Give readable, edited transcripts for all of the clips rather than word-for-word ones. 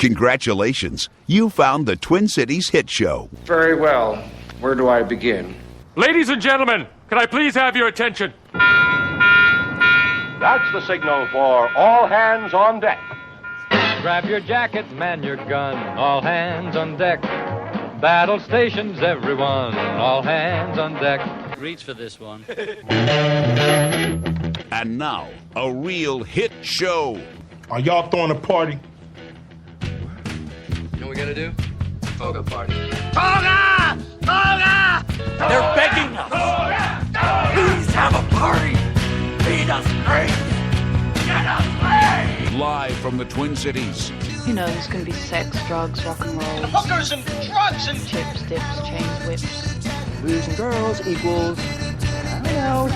Congratulations. You found the Twin Cities Hit Show. Very well. Where do I begin? Ladies and gentlemen, can I please have your attention? That's the signal for all hands on deck. Grab your jackets, man your gun, all hands on deck. Battle stations, everyone, all hands on deck. Reach for this one. And now, a real hit show. Are y'all throwing a party? You know what we gotta do? Toga party. Toga! Toga! They're begging us. Toga! Please have a party. Feed us great. Get us laid. Live from the Twin Cities. You know, there's going to be sex, drugs, rock and roll. Hookers and drugs and chips, dips, chains, whips. Booze and girls equals, I don't know,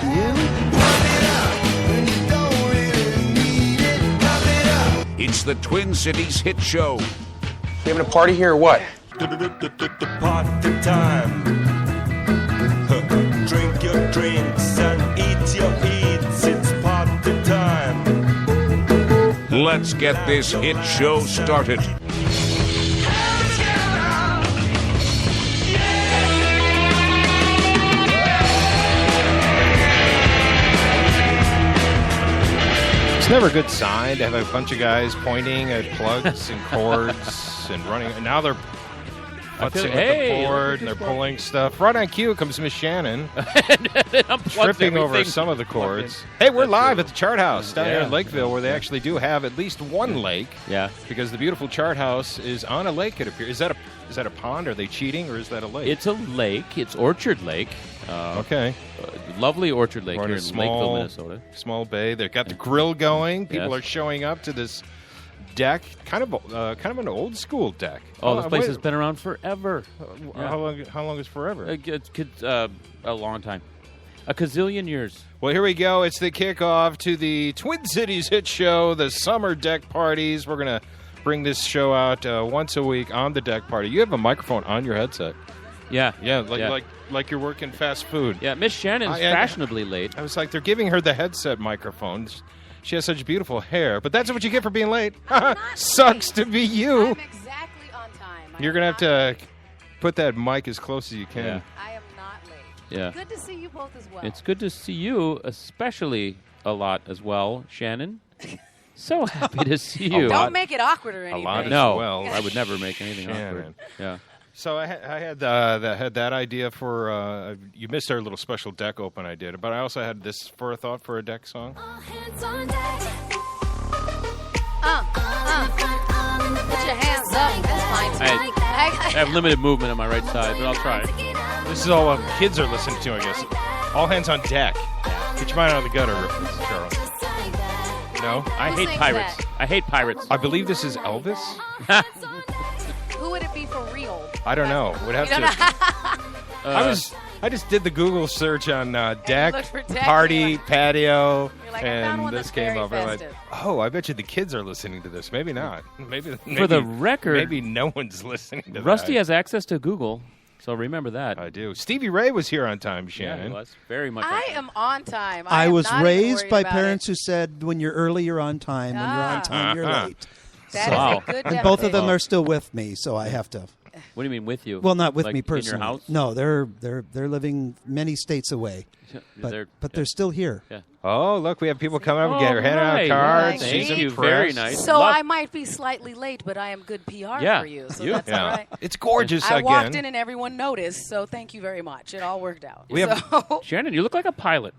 you. It's the Twin Cities Hit Show. You having a party here or what? Party time. Drink your drinks and eat your eats. It's party time. Let's get this hit show started. It's never a good sign to have a bunch of guys pointing at plugs and cords and running. And now they're futzing with the board and they're pulling stuff. Right on cue comes Miss Shannon, tripping over some of the cords. Hey, we're live at the Charthouse down here in Lakeville, where they actually do have at least one lake. Yeah. Because the beautiful Charthouse is on a lake, it appears. Is that a pond? Are they cheating, or is that a lake? It's a lake. It's Orchard Lake. Okay. Lovely Orchard Lake here in Lakeville, Minnesota. Small bay. They've got the grill going. People are showing up to this deck, kind of an old school deck. Oh, this place has been around forever. How long is forever? A long time. A gazillion years. Well, here we go. It's the kickoff to the Twin Cities Hit Show, the summer deck parties. We're going to bring this show out once a week on the deck party. You have a microphone on your headset. Yeah. Like you're working fast food. Yeah, Miss Shannon's fashionably late. I was like, they're giving her the headset microphone. She has such beautiful hair, but that's what you get for being late. Sucks to be you. I'm exactly on time. You're going to have to put that mic as close as you can. Yeah. I am not late. Yeah. Good to see you both as well. It's good to see you, especially a lot as well, Shannon. So happy to see you. Don't make it awkward or anything. A lot as well. I would never make anything awkward. Yeah. So I had that idea for you missed our little special deck open I did, but I also had this for a thought for a deck song. All hands on deck. Put your hands up. That's fine. I have limited movement on my right side, but I'll try. This is all kids are listening to, I guess. All hands on deck. Get your mind out of the gutter, Charles. No? I hate pirates. I hate pirates. I believe this is Elvis. Who would it be for real? I don't know. Would have to. I just did the Google search on deck, party, patio, and this came up. I'm like, I bet you the kids are listening to this. Maybe not. Maybe for the record, maybe no one's listening to Rusty has access to Google, so remember that. I do. Stevie Ray was here on time, Shannon. Yeah, he was very much. I am on time. I was raised by parents who said, "When you're early, you're on time. When you're on time, you're late." That is a good and both of them are still with me, so I have to. What do you mean with you? Well, not with me In personally. your house? No, they're living many states away, but they're still here. Yeah. Oh, look, we have people coming up and handing out cards. Thank you. Very nice. So I might be slightly late, but I am good PR for you. So that's all right. It's gorgeous I again. walked in and everyone noticed, so thank you very much. It all worked out. Shannon, you look like a pilot.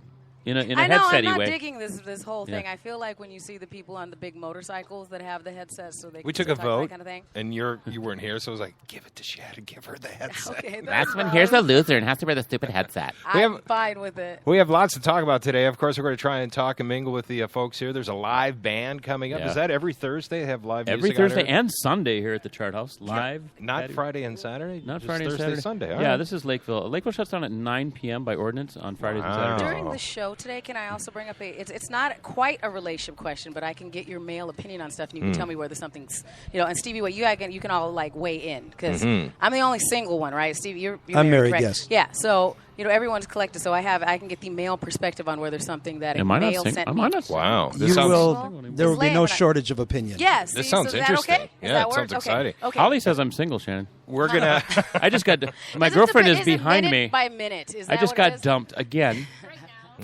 In a I know, headset-y I'm not way. digging this whole thing. I feel like when you see the people on the big motorcycles that have the headsets, so they we can took a vote, kind of thing. and you weren't here, so I was like, give it to Shannon, give her the headset. Okay, that's when here's the loser and has to wear the stupid headset. I'm fine with it. We have lots to talk about today. Of course, we're going to try and talk and mingle with the folks here. There's a live band coming up. Yeah. Is that every Thursday? They have live every music Thursday and Sunday here at the Charthouse. Live. Not Friday and Saturday? Not Just Friday Thursday, and Saturday. Sunday. Yeah, this is Lakeville. Lakeville shuts down at 9 p.m. by ordinance on Fridays and Saturdays. During the show, show today, can I also bring up it's not quite a relationship question, but I can get your male opinion on stuff, and you can tell me whether something's, and Stevie, you can all like weigh in, because I'm the only single one, right? Stevie, you're I'm married, correct? yes. Yeah, so everyone's collected, so I can get the male perspective on whether something that a male sent me. Wow, there will be no shortage of opinion. Yes, this sounds interesting. Okay? Yeah, it sounds exciting. Okay. Holly says I'm single, Shannon. We're gonna. I just got. My girlfriend is behind me. By minute. Is that I just what it got is? dumped again.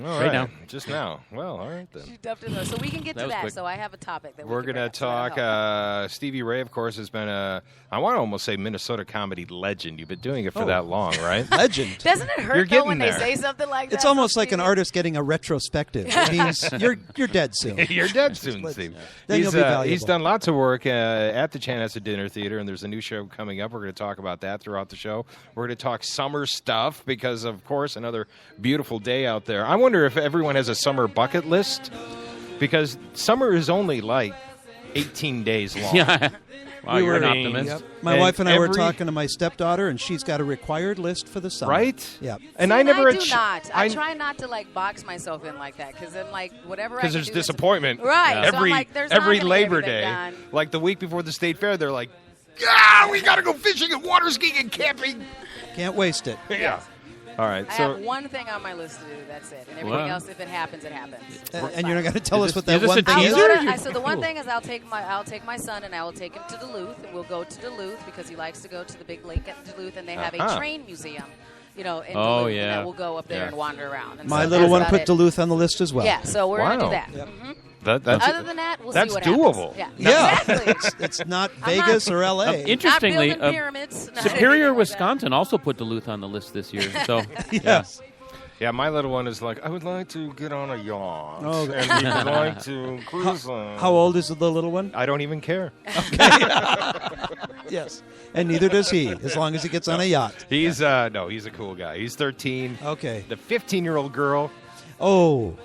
All right now. Just now. Well, all right then. She dumped it, so we can get to that. Quick. So I have a topic that we're going to talk. Stevie Ray, of course, has been I want to almost say Minnesota comedy legend. You've been doing it for that long, right? Legend. Doesn't it hurt though when they say something like that? It's almost like an artist getting a retrospective. It means you're dead soon. You're dead soon, Steve. Then you'll be valuable. He's done lots of work at the Chanhassen Dinner Theater, and there's a new show coming up. We're going to talk about that throughout the show. We're going to talk summer stuff because, of course, another beautiful day out there. I wonder if everyone has a summer bucket list, because summer is only like 18 days long. Yeah. Wow, you're an optimist. Yep. My wife and I were talking to my stepdaughter, and she's got a required list for the summer. Right? Yeah. And I never do not. I try not to box myself in like that, because then whatever. Because there's disappointment. Right. Yeah. So I'm like, there's every not Labor get everything Day, done. like the week before the state fair, they're like, we got to go fishing and water skiing and camping. Can't waste it. Yeah. All right. I have one thing on my list to do. That's it. And everything else, if it happens, it happens. And you're not going to tell us what that this one a thing is? teaser? So the one thing is I'll take my son and I will take him to Duluth, and we'll go to Duluth because he likes to go to the big lake at Duluth, and they have a train museum. In Duluth, and we'll go up there and wander around. And my little one put Duluth on the list as well. Yeah, so we're going to do that. Yep. Other than that, we'll see what doable. happens. Yeah. Exactly. It's not Vegas or L.A. Interestingly, not building pyramids. Superior, Wisconsin also put Duluth on the list this year. So yes. Yeah, my little one is like, I would like to get on a yacht. Oh, and we would like to cruise on. How old is the little one? I don't even care. Okay. Yes. And neither does he, as long as he gets on a yacht. He's a cool guy. He's 13. Okay. The 15-year-old girl. Oh.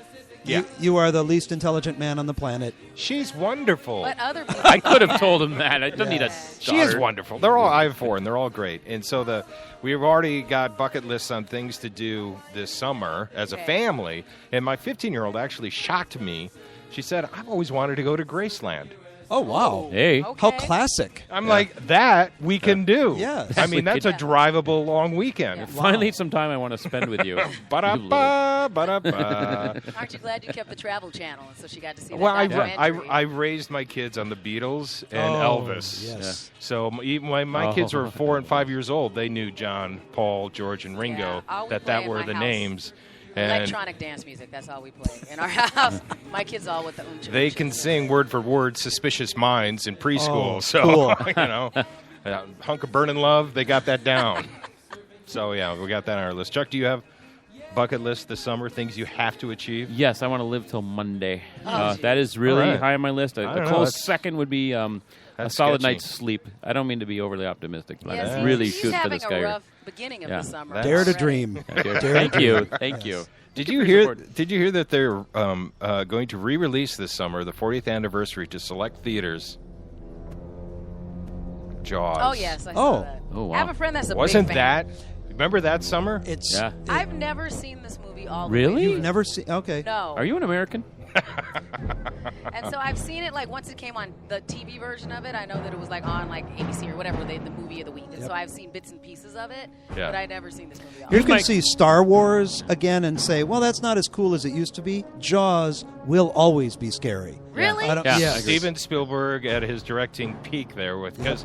Yeah. You are the least intelligent man on the planet. She's wonderful. But other people. I could have told him that. I don't need a She is wonderful. They're all I have 4, and they're all great. And so we've already got bucket lists on things to do this summer as a family. And my 15-year-old actually shocked me. She said, I've always wanted to go to Graceland. Oh, wow. Hey. How classic. I'm like, that we can do. Yes. I mean, that's a drivable long weekend. Finally, some time I want to spend with you. Ba-da-ba, ba-da-ba. Aren't you glad you kept the Travel Channel, so she got to see Well, that I raised my kids on the Beatles and Elvis. Yes. So even when my kids were 4 and 5 years old, they knew John, Paul, George, and Ringo, all we play that in were my the house. names. Electronic dance music, that's all we play in our house. My kids all with the They can sing word for word Suspicious Minds in preschool. Oh, so, cool. Hunk of Burning Love, they got that down. So, yeah, we got that on our list. Chuck, do you have bucket list this summer, things you have to achieve? Yes, I want to live till Monday. That is really high on my list. A close second would be a solid night's sleep. I don't mean to be overly optimistic, but I'm really shooting for the sky. He's having a rough beginning of the summer. Dare to dream. Thank you. Thank you. Did you hear that they're going to re-release this summer, the 40th anniversary, to select theaters? Jaws. Oh, yes, I saw that. Oh, wow. I have a friend that's a Wasn't big fan. that? Remember that summer? I've never seen this movie all the Really? way. You've never seen? Okay. No. Are you an American? And so I've seen it, like, once it came on the TV version of it. I know that it was, like, on, like, ABC or whatever, the movie of the week. And so I've seen bits and pieces of it, but I've never seen this movie all You can see Star Wars again and say, well, that's not as cool as it used to be. Jaws will always be scary. Really? Yeah. Steven Spielberg at his directing peak there because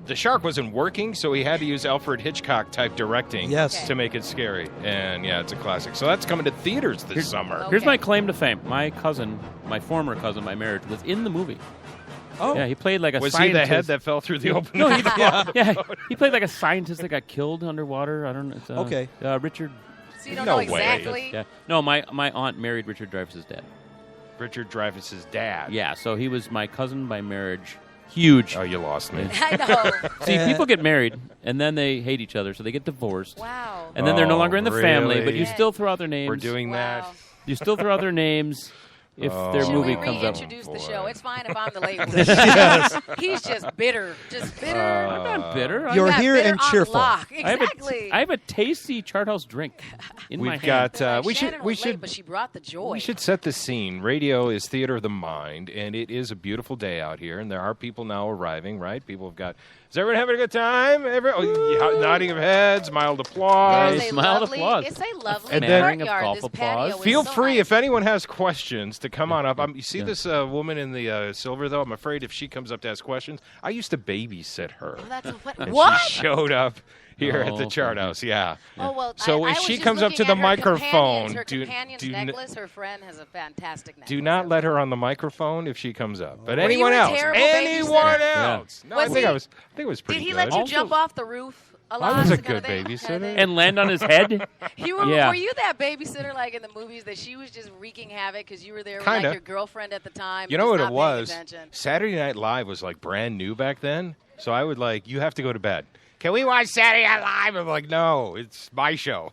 the shark wasn't working, so he had to use Alfred Hitchcock-type directing to make it scary. And, yeah, it's a classic. So that's coming to theaters this summer. Here's my claim to fame. My former cousin by marriage, was in the movie. Oh. Yeah, he played like a Was scientist. he the head that fell through the open No, door? he played like a scientist that got killed underwater. I don't know. It's, Okay. Richard. So you don't know exactly? Yeah. No, my aunt married Richard Dreyfuss's dad. Richard Dreyfuss's dad. Yeah, so he was my cousin by marriage. Huge. Oh, you lost me. I know. See, people get married, and then they hate each other, so they get divorced. Wow. And then they're no longer in the family, really? but you still throw out their names. We're doing that. You still throw out their names. if their movie comes up. Introduce the show. It's fine if I'm the late one. Yes. He's just bitter. I'm not bitter. You're here and cheerful. Exactly. I have a tasty Charthouse drink in my hand. We should. But she brought the joy. We should set the scene. Radio is theater of the mind, and it is a beautiful day out here. And there are people now arriving. Right? People have got. Is everyone having a good time? Nodding of heads, mild applause. It's a lovely and courtyard. This patio is feel so free nice. if anyone has questions to come on up. You see this woman in the silver, though? I'm afraid if she comes up to ask questions, I used to babysit her. Oh, that's what? She showed up here at the Charthouse, yeah. Oh, well, so if she comes up to the microphone, her companion's necklace, her friend has a fantastic necklace. Do not let her on the microphone if she comes up. But Were anyone you a else? terrible Anyone babysitter? else? No, I think it was pretty Did he good. let you jump off the roof? I was a good babysitter. And land on his head? Were you that babysitter like in the movies that she was just wreaking havoc because you were there with like your girlfriend at the time? You know what not it was? paying attention? Saturday Night Live was like brand new back then. So I would you have to go to bed. Can we watch Saturday Night Live? I'm like, no, it's my show.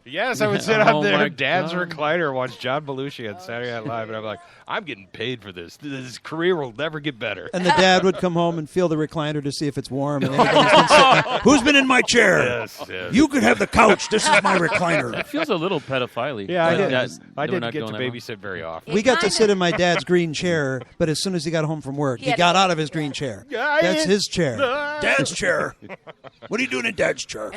Yes, I would sit up there, Dad's recliner, watch John Belushi on Saturday Night Live, and I'm like, I'm getting paid for this. This career will never get better. And the dad would come home and feel the recliner to see if it's warm. And then who's been in my chair? Yes. You could have the couch. This is my recliner. It feels a little pedophile-y. Yeah, I didn't get to babysit very often. We got to sit in my dad's green chair, but as soon as he got home from work, he got out of his green chair. That's his chair. Dad's chair. What are you doing in Dad's chair?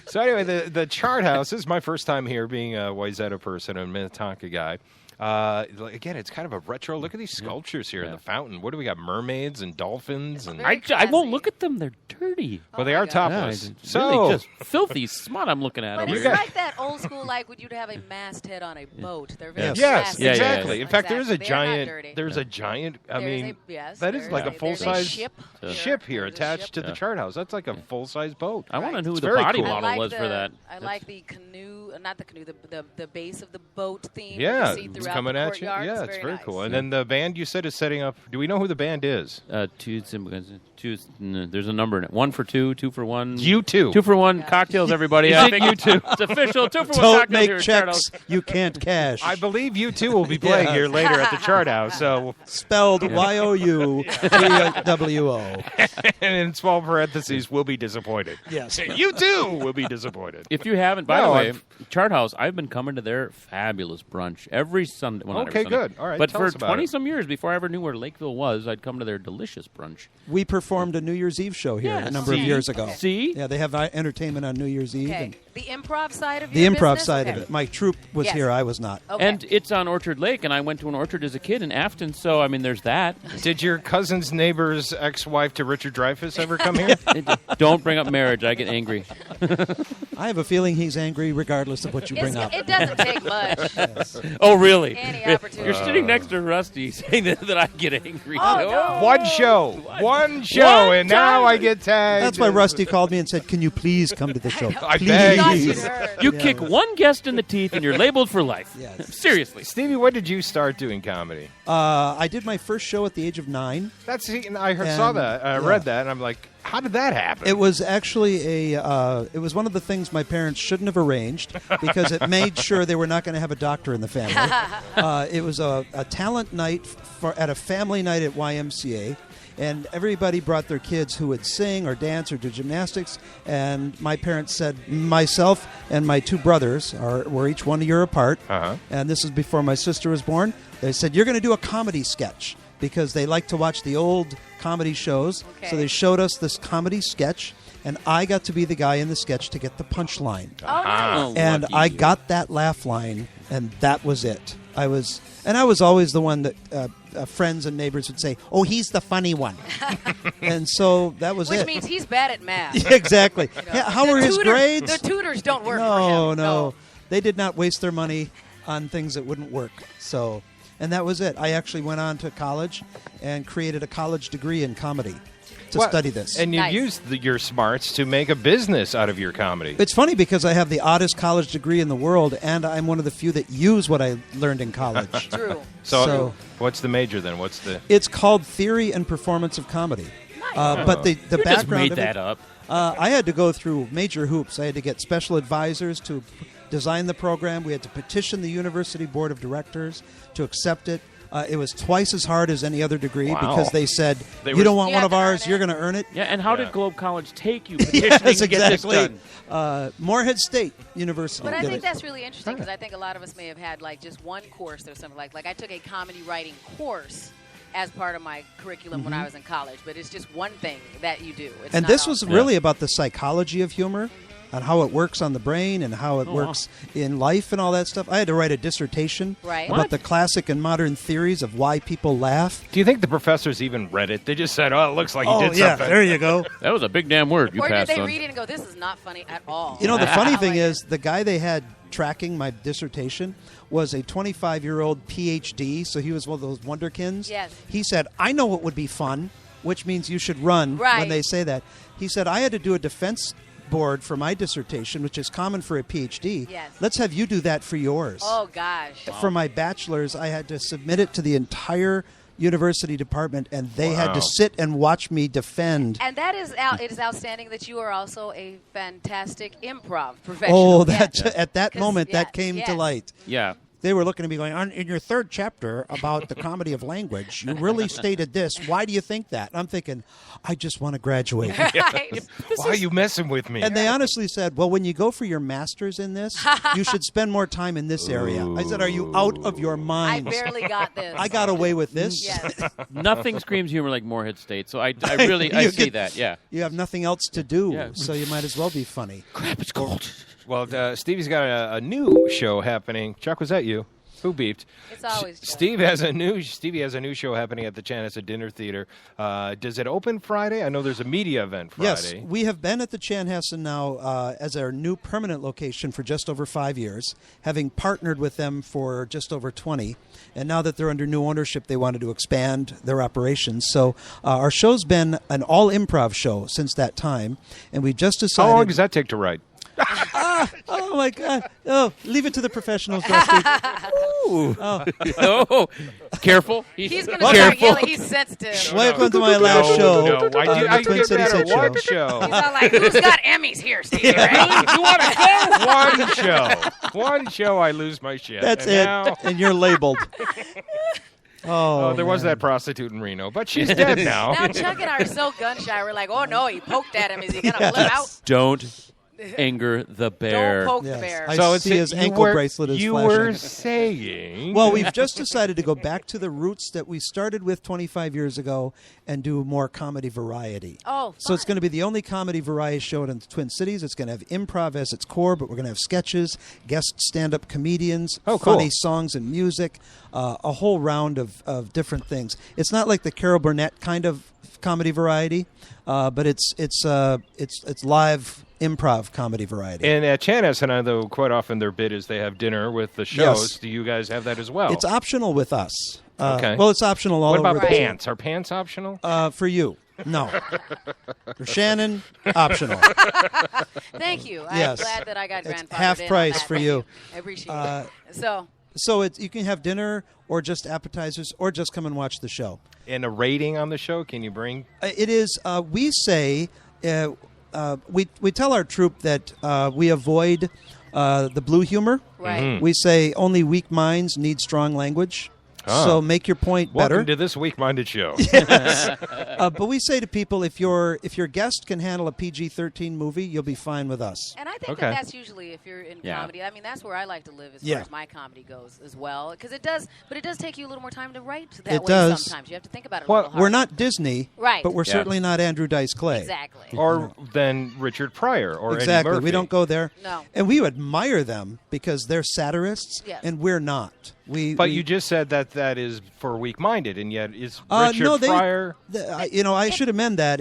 So anyway, the Charthouse, this is my first time here being a Wayzata person and a Minnetonka guy. Again, it's kind of a retro. Look at these sculptures here in the fountain. What do we got? Mermaids and dolphins. And I won't look at them. They're dirty. Well, they are topless. Yeah, really just filthy smut I'm looking at. But it's like that old school, like when you'd have a masthead on a boat. They're very Yes, classy. exactly. In fact, there's a They're giant. not dirty. There's a giant. That is like a full There's a size ship. here attached to the Charthouse. That's like a full size boat. I want to know who It's the very body cool. model was for that. I like the canoe, not the canoe, the base of the boat theme. Yeah, you see it's throughout coming the at you. courtyard. Yeah, it's very nice. cool. And then the band you said is setting up. Do we know who the band is? There's a number in it. 1 for 2, 2 for 1. U2. 2 for 1 cocktails, everybody. I think U2. It's official. 2 for 1 Don't cocktails make here at checks Charthouse. you can't cash. I believe U2 will be playing here later at the Charthouse. So spelled YOUWO. And in small parentheses, will be disappointed. Yes. You too will be disappointed. If you haven't, by the way, Charthouse, I've been coming to their fabulous brunch every Sunday. Well, okay, every Sunday, good. All right, but tell for us about 20-some years, before I ever knew where Lakeville was, I'd come to their delicious brunch. We performed a New Year's Eve show here a number of years ago. Okay. See? Yeah, they have entertainment on New Year's Eve. Okay. And The improv side of the your improv business? side Okay. of it. My troupe was Yes. here. I was not. Okay. And it's on Orchard Lake, and I went to an orchard as a kid in Afton, so, I mean, there's that. Did your cousin's neighbor's ex-wife to Richard Dreyfuss ever come here? Don't bring up marriage. I get angry. I have a feeling he's angry regardless of what you bring up. It doesn't take much. Oh, really? Any You're opportunity. sitting next to Rusty saying that I get angry. Oh, no. One show, and now I get tagged. That's why Rusty called me and said, "Can you please come to the show? I Please." beg. You kick one guest in the teeth, and you're labeled for life. Yes. Seriously. Stevie, when did you start doing comedy? I did my first show at the age of 9. I saw that. I read that, and I'm like, how did that happen? It was actually it was one of the things my parents shouldn't have arranged because it made sure they were not going to have a doctor in the family. It was a talent night at a family night at YMCA. And everybody brought their kids who would sing or dance or do gymnastics. And my parents said, myself and my 2 brothers were each 1 year apart. Uh-huh. And this is before my sister was born. They said, you're going to do a comedy sketch because they like to watch the old comedy shows. Okay. So they showed us this comedy sketch. And I got to be the guy in the sketch to get the punchline. Oh, nice. And I got that laugh line, and that was it. I was always the one that friends and neighbors would say, "Oh, he's the funny one," and so that was Which it. means he's bad at math. Exactly. You know, Yeah, how were his grades? The tutors don't work for him. No. They did not waste their money on things that wouldn't work. So, and that was it. I actually went on to college and created a college degree in comedy to study this. And you used your smarts to make a business out of your comedy. It's funny because I have the oddest college degree in the world, and I'm one of the few that use what I learned in college. True. So what's the major then? What's the? It's called Theory and Performance of Comedy. But the You background just made of it, that up. I had to go through major hoops. I had to get special advisors to design the program. We had to petition the university board of directors to accept it. It was twice as hard as any other degree because they said, you don't want one of ours, you're going to earn it. Yeah, and how did Globe College take you petitioning Yes, to get this exactly. done? Morehead State University. But I think that's really interesting because I think a lot of us may have had like just one course or something like I took a comedy writing course as part of my curriculum when I was in college, but it's just one thing that you do. It's and not this all was the really about the psychology of humor and how it works on the brain and how it works in life and all that stuff. I had to write a dissertation about the classic and modern theories of why people laugh. Do you think the professors even read it? They just said, "Oh, it looks like he did something." There you go. That was a big damn word you Or did passed they on. read it and go, "This is not funny at all"? You know, the funny thing is, the guy they had tracking my dissertation was a 25-year-old PhD, so he was one of those wonderkins. Yes. He said, I know what would be fun, which means you should run when they say that. He said, I had to do a defense board for my dissertation, which is common for a PhD. Yes. Let's have you do that for yours. Oh, gosh. For my bachelor's, I had to submit it to the entire university department, and they had to sit and watch me defend. And that is it is outstanding that you are also a fantastic improv professional. Oh, at that moment, that came to light. Yeah. They were looking at me going, in your third chapter about the comedy of language, you really stated this. Why do you think that? And I'm thinking, I just want to graduate. Right. Why are you messing with me? And they honestly said, well, when you go for your master's in this, you should spend more time in this area. I said, are you out of your mind? I barely got this. I got away with this. Yes. Nothing screams humor like Morehead State, so I really I see that, yeah. You have nothing else to do, so you might as well be funny. Crap, it's cold. Well, Stevie's got a new show happening. Chuck, was that you? Who beeped? It's always Stevie has a new show happening at the Chanhassen Dinner Theater. Does it open Friday? I know there's a media event Friday. Yes, we have been at the Chanhassen now as our new permanent location for just over 5 years, having partnered with them for just over 20. And now that they're under new ownership, they wanted to expand their operations. So our show's been an all-improv show since that time, and we just decided... How long does that take to write? Oh, my God. Oh, leave it to the professionals, Dusty. Ooh. Oh, careful. He's going to start yelling. He's sensitive. Welcome to my last show. No, I Twin get Cities that Hit at one Show. show. He's all like, who's got Emmys here, Stevie Ray? You want to go? One show. One show, I lose my shit. That's and it. Now... And you're labeled. Oh, there was that prostitute in Reno, but she's dead now. Now Chuck and I are so gun-shy. We're like, oh, no, he poked at him. Is he going to flip out? Don't anger the bear. Don't poke the bear. I see his ankle bracelet is you flashing. were saying... Well, we've just decided to go back to the roots that we started with 25 years ago and do more comedy variety. Oh, So it's going to be the only comedy variety show in the Twin Cities. It's going to have improv as its core, but we're going to have sketches, guest stand-up comedians, funny songs and music, a whole round of different things. It's not like the Carol Burnett kind of comedy variety, but it's live improv comedy variety. And at Chanhassen, though, quite often their bid is they have dinner with the shows. Yes. Do you guys have that as well? It's optional with us. Okay. Well, it's optional all What over about the pants? Are pants optional? For you. No. For Shannon, optional. Thank you. Yes. I'm glad that I got It's grandfathered half in on price that. for Thank you. I appreciate it. So you can have dinner or just appetizers or just come and watch the show. And a rating on the show? Can you bring? It is. We say we tell our troupe that we avoid the blue humor. Right. Mm-hmm. We say only weak minds need strong language. So make your point better. Welcome to this weak-minded show. Yes. But we say to people, if your guest can handle a PG-13 movie, you'll be fine with us. And I think that's usually if you're in comedy. I mean, that's where I like to live as far as my comedy goes as well. Because it does take you a little more time to write that way sometimes. You have to think about it a little harder. We're not Disney, right? But we're certainly not Andrew Dice Clay. Exactly. Or then Richard Pryor or exactly. Eddie Murphy. We don't go there. No. And we admire them because they're satirists, and we're not. But you just said that is for weak-minded, and yet is Richard Pryor... I should amend that.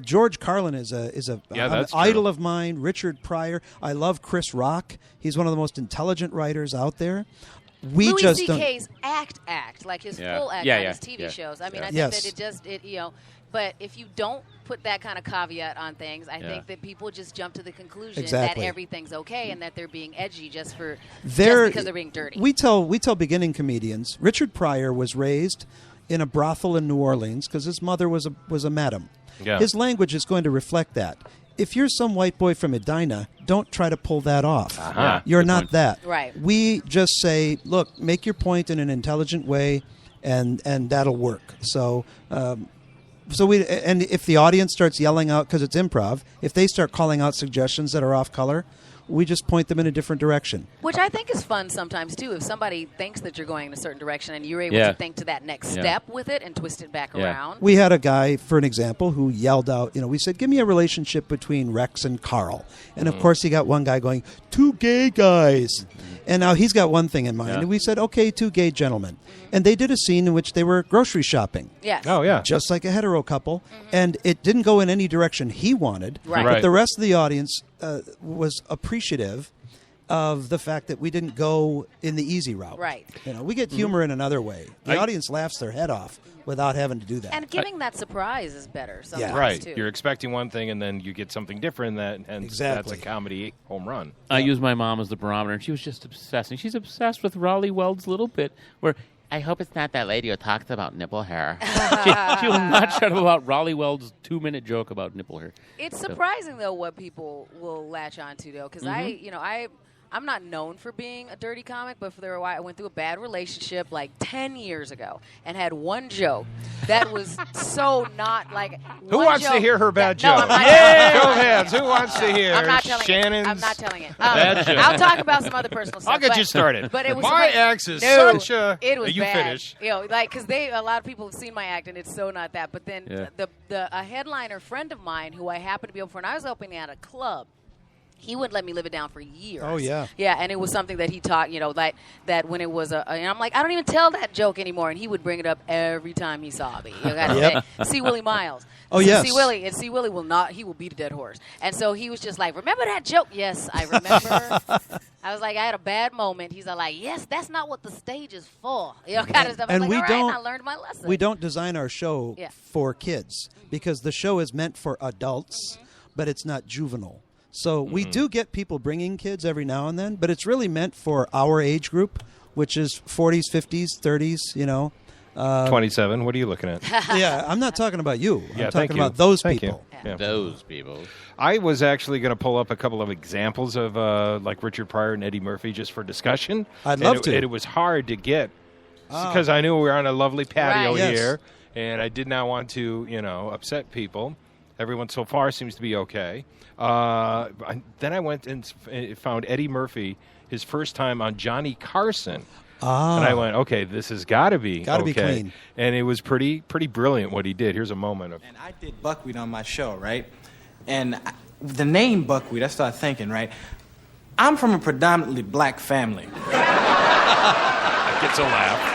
George Carlin is an idol of mine. Richard Pryor. I love Chris Rock. He's one of the most intelligent writers out there. Louis C.K.'s act, like his full act on his TV shows. I mean, I think that but if you don't put that kind of caveat on things, I think that people just jump to the conclusion that everything's okay and that they're being edgy just because they're being dirty. We tell beginning comedians. Richard Pryor was raised in a brothel in New Orleans because his mother was a madam. Yeah. His language is going to reflect that. If you're some white boy from Edina, don't try to pull that off. Uh-huh. You're not that. Right. We just say, look, make your point in an intelligent way, and that'll work. So if the audience starts yelling out, because it's improv, if they start calling out suggestions that are off color, we just point them in a different direction. Which I think is fun sometimes, too. If somebody thinks that you're going in a certain direction and you're able to think to that next step with it and twist it back around. We had a guy, for an example, who yelled out, we said, give me a relationship between Rex and Carl. And, of course, he got one guy going, 2 gay guys. And now he's got one thing in mind. And we said, okay, 2 gay gentlemen. And they did a scene in which they were grocery shopping. Yes. Oh, yeah. Just like a hetero couple. And it didn't go in any direction he wanted. Right. But the rest of the audience was appreciative of the fact that we didn't go in the easy route. Right. We get humor in another way. The audience laughs their head off without having to do that. And giving that surprise is better sometimes, right. too. You're expecting one thing, and then you get something different, and that's a comedy home run. I use my mom as the barometer, and she was just obsessed. And she's obsessed with Raleigh Weld's little bit where I hope it's not that lady who talks about nipple hair. she will not shut up about Raleigh Weld's 2-minute joke about nipple hair. It's surprising, though, what people will latch onto, though, because I'm not known for being a dirty comic, but for a while I went through a bad relationship like 10 years ago and had one joke that was so not like. Who wants to hear her bad joke? No, I'm not Show of hands. Who wants to hear Shannon's I'm not telling it. bad joke? I'll talk about some other personal stuff. I'll get you started. But it was my ex is such a. It was you bad. finish. Because a lot of people have seen my act and it's so not that. But then a headliner friend of mine who I happened to be open for, and I was opening at a club. He wouldn't let me live it down for years. Oh, yeah. Yeah, and it was something that he taught, that when it was and I'm like, I don't even tell that joke anymore. And he would bring it up every time he saw me. See Willie Miles. Oh, yes. See Willie will not, he will beat a dead horse. And so he was just like, remember that joke? Yes, I remember. I was like, I had a bad moment. He's like, yes, that's not what the stage is for. Kind of stuff. And I was we like, all right, I learned my lesson. We don't design our show for kids because the show is meant for adults, but it's not juvenile. So we do get people bringing kids every now and then, but it's really meant for our age group, which is 40s, 50s, 30s, 27. What are you looking at? Yeah, I'm not talking about you. I'm talking you. about those Thank people. Yeah. Those people. I was actually going to pull up a couple of examples of like Richard Pryor and Eddie Murphy just for discussion. I'd love to. And it was hard to get because I knew we were on a lovely patio here, and I did not want to, upset people. Everyone so far seems to be okay. Then I went and found Eddie Murphy, his first time on Johnny Carson. And I went, okay, this has got to be clean. And it was pretty brilliant what he did. Here's a moment of. And I did buckwheat on my show, right? And the name buckwheat, I started thinking, right? I'm from a predominantly black family. That gets a laugh.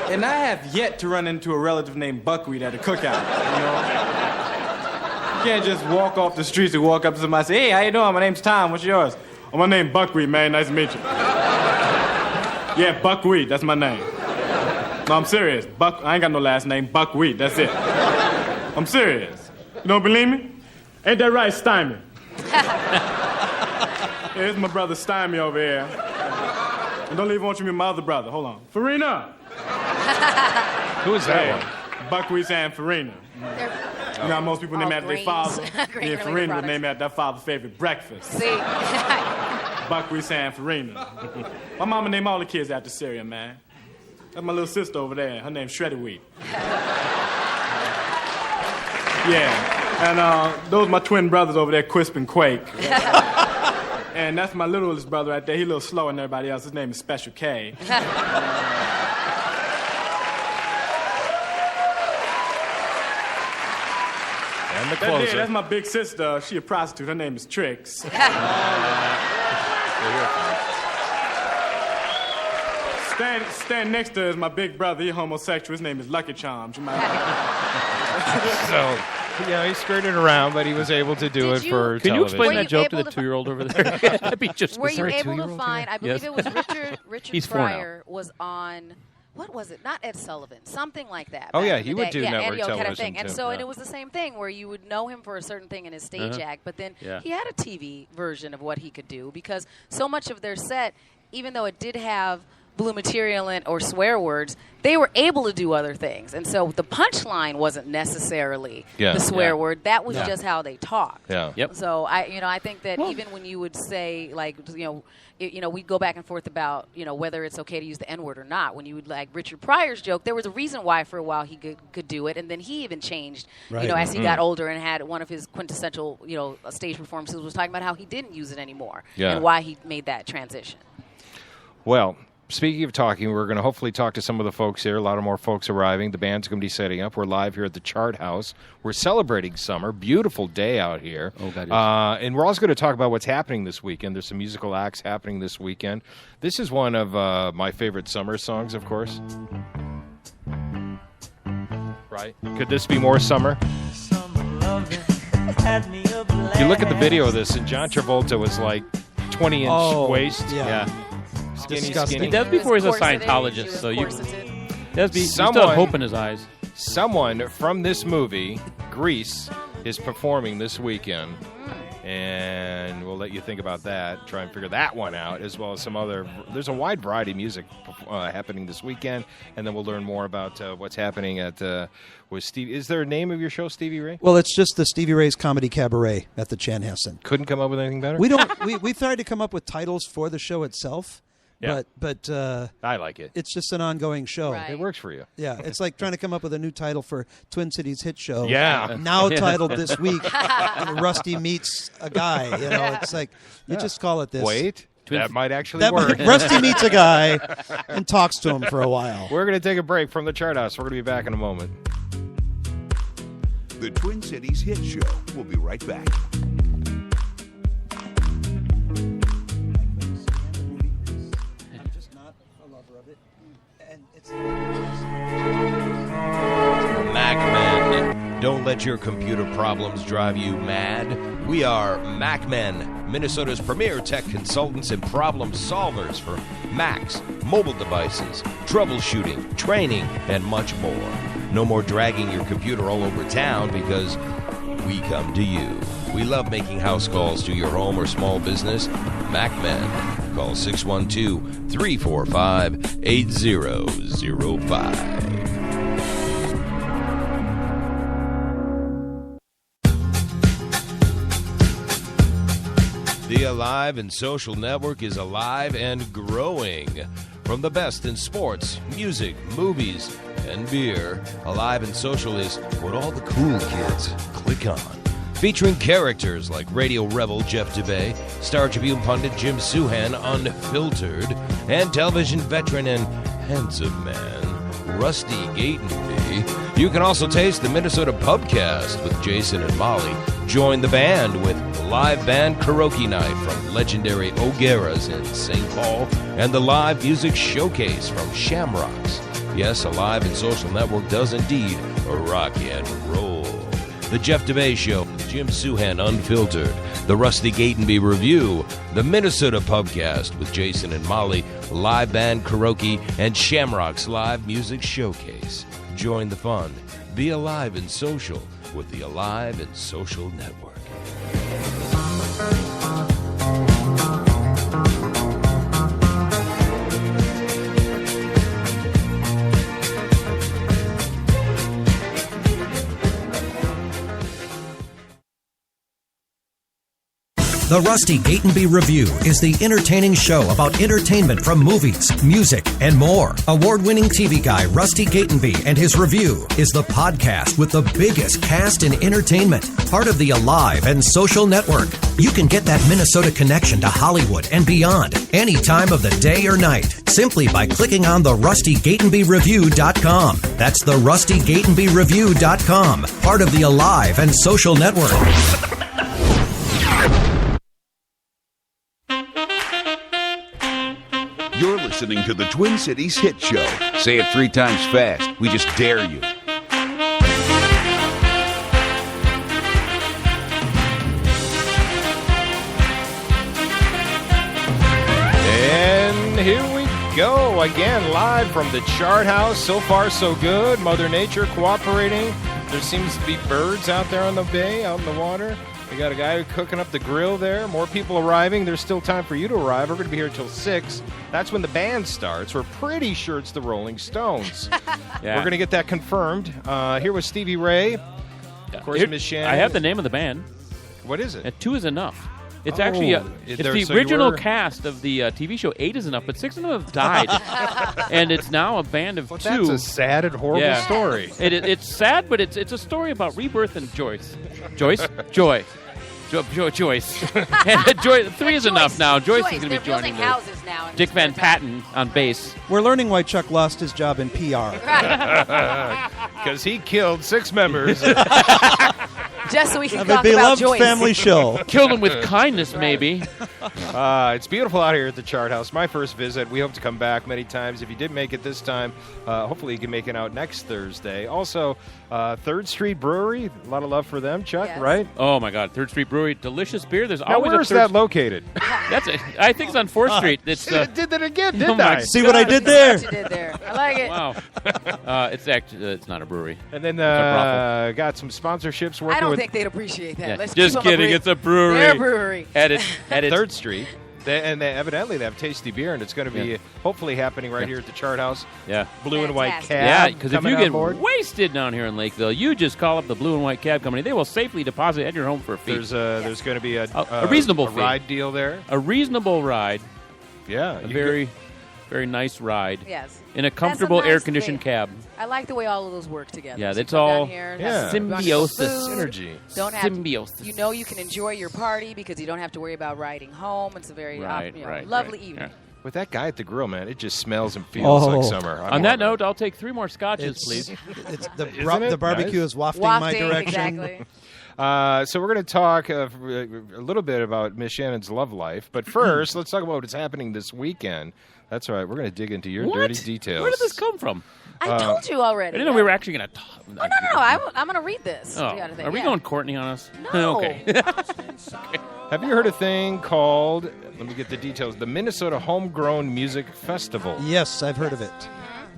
And I have yet to run into a relative named Buckwheat at a cookout, You can't just walk off the streets and walk up to somebody and say, hey, how you doing? My name's Tom. What's yours? Oh, my name's Buckwheat, man. Nice to meet you. Yeah, Buckwheat. That's my name. No, I'm serious. I ain't got no last name. Buckwheat. That's it. I'm serious. You don't believe me? Ain't that right, Stymie? Here's my brother Stymie over here. And don't even want you to meet my other brother. Hold on. Farina. Who is that one? Buckwheat and Farina. You know, most people name after their father. Yeah, Farina would name after their father's favorite breakfast. See? Buckwheat and Farina. My mama named all the kids after cereal, man. That's my little sister over there. Her name's Shredded Wheat. Yeah. And those are my twin brothers over there, Quisp and Quake. And that's my littlest brother right there. He's a little slower than everybody else. His name is Special K. And the closer. That's my big sister. She a prostitute. Her name is Trix. Stand next to her is my big brother. He's homosexual. His name is Lucky Charms. You might So, he skirted around, but he was able to do it for television. Can you explain that joke to the 2-year-old over there? That'd be just. Were you able to find? I believe it was Richard Pryor was on. What was it? Not Ed Sullivan. Something like that. Oh, yeah, he would do network television, kind of thing. And too. so and it was the same thing where you would know him for a certain thing in his stage act, but then he had a TV version of what he could do because so much of their set, even though it did have blue material in or swear words, they were able to do other things. And so the punchline wasn't necessarily the swear word. That was just how they talked. Yeah. Yep. So I think that even when you would say, like, we go back and forth about, whether it's okay to use the N-word or not. When you would, like Richard Pryor's joke, there was a reason why for a while he could do it, and then he even changed, as he got older and had one of his quintessential, stage performances was talking about how he didn't use it anymore and why he made that transition. Well, speaking of talking, we're going to hopefully talk to some of the folks here. A lot of more folks arriving. The band's going to be setting up. We're live here at the Charthouse. We're celebrating summer. Beautiful day out here. Oh, that is. And we're also going to talk about what's happening this weekend. There's some musical acts happening this weekend. This is one of my favorite summer songs, of course. Right? Could this be more summer? You look at the video of this, and John Travolta was like 20-inch waist. Yeah. Skinny. He does before he's a Scientologist, so you still have hope in his eyes. Someone from this movie, Grease, is performing this weekend, and we'll let you think about that. Try and figure that one out, as well as some other. There's a wide variety of music happening this weekend, and then we'll learn more about what's happening at with Steve. Is there a name of your show, Stevie Ray? Well, it's just the Stevie Ray's Comedy Cabaret at the Chanhassen. Couldn't come up with anything better. We don't. we tried to come up with titles for the show itself. Yeah. But I like it. It's just an ongoing show. Right. It works for you. Yeah, it's like trying to come up with a new title for Twin Cities hit show. Yeah. Now titled this week, Rusty meets a guy. It's like you just call it this. Wait, that might actually work. Rusty meets a guy and talks to him for a while. We're going to take a break from the Charthouse. We're going to be back in a moment. The Twin Cities Hit Show. We'll be right back. MacMen. Don't let your computer problems drive you mad. We are MacMen, Minnesota's premier tech consultants and problem solvers for Macs, mobile devices, troubleshooting, training, and much more. No more dragging your computer all over town because we come to you. We love making house calls to your home or small business. MacMen. Call 612-345-8005. The Alive and Social Network is alive and growing. From the best in sports, music, movies, and beer, Alive and Social is what all the cool kids click on. Featuring characters like radio rebel Jeff Dubay, Star Tribune pundit Jim Suhan, Unfiltered, and television veteran and handsome man Rusty Gatenby. You can also taste the Minnesota Pubcast with Jason and Molly. Join the band with live band karaoke night from legendary O'Gara's in St. Paul and the live music showcase from Shamrocks. Yes, Alive and Social Network does indeed rock and roll. The Jeff DeBay Show, Jim Suhan Unfiltered, the Rusty Gatenby Review, the Minnesota Pubcast with Jason and Molly, live band karaoke, and Shamrock's live music showcase. Join the fun. Be alive and social with the Alive and Social Network. The Rusty Gatenby Review is the entertaining show about entertainment from movies, music, and more. Award-winning TV guy Rusty Gatenby and his review is the podcast with the biggest cast in entertainment, part of the Alive and Social Network. You can get that Minnesota connection to Hollywood and beyond any time of the day or night simply by clicking on the RustyGatenbyReview.com. That's the RustyGatenbyReview.com, part of the Alive and Social Network. You're listening to the Twin Cities Hit Show. Say it 3 times fast. We just dare you. And here we go again, live from the Charthouse. So far, so good. Mother Nature cooperating. There seems to be birds out there on the bay, out in the water. We got a guy cooking up the grill there. More people arriving. There's still time for you to arrive. We're going to be here until 6. That's when the band starts. We're pretty sure it's the Rolling Stones. Yeah. We're going to get that confirmed. Here was Stevie Ray. Of course, Miss Shannon. I have the name of the band. What is it? 2 is enough. It's actually it's the original cast of the TV show. 8 is enough, but 6 of them have died, and it's now a band of 2. That's a sad and horrible story. It's sad, but it's a story about rebirth and joy. And Joy. 3 is enough now. Joyce is going to be joining houses now. Dick Van Patten on bass. We're learning why Chuck lost his job in PR. Because he killed 6 members. Just so we can Have talk a beloved about Joyce. family show. Killed him with kindness, maybe. It's beautiful out here at the Charthouse. My first visit. We hope to come back many times. If you didn't make it this time, hopefully you can make it out next Thursday. Also, 3rd Street Brewery. A lot of love for them, Chuck, right? Oh, my God. 3rd Street Brewery. Delicious beer. There's Now, always where is a that located? That's it. I think it's on 4th Street. It's did that again, didn't I? See what I did there? What you did there. I like it. Wow. It's actually it's not a brewery. And then got some sponsorships working I don't with... think they'd appreciate that. Yeah. Let's Just keep them kidding. It's a brewery. Their brewery. At its 3rd Street. Evidently, they have tasty beer, and it's going to be hopefully happening right here at the Charthouse. Yeah. Blue and White Cab. Yeah, because if you get board. wasted down here in Lakeville, you just call up the Blue and White Cab Company. They will safely deposit at your home for a fee. There's going to be a reasonable fee. ride deal there. A reasonable ride. Yeah. A very nice ride. Yes. In a comfortable That's a nice air-conditioned cab. I like the way all of those work together. Yeah, So that's you come all down here and have symbiosis. food, Synergy. Don't have Symbiosis. You know you can enjoy your party because you don't have to worry about riding home. It's a very lovely evening. Yeah. With that guy at the grill, man, it just smells and feels like summer. On that note, I'll take 3 more scotches, please. It's the barbecue is wafting my direction. Exactly. So we're going to talk a little bit about Miss Shannon's love life. But first, let's talk about what's happening this weekend. That's right. We're going to dig into your dirty details. Where did this come from? I told you already. I didn't know we were actually going to talk. Oh, no. I'm going to read this. Oh. Are we going Courtney on us? No. Okay. Have you heard a thing called, let me get the details, the Minnesota Homegrown Music Festival? Yes, I've heard of it.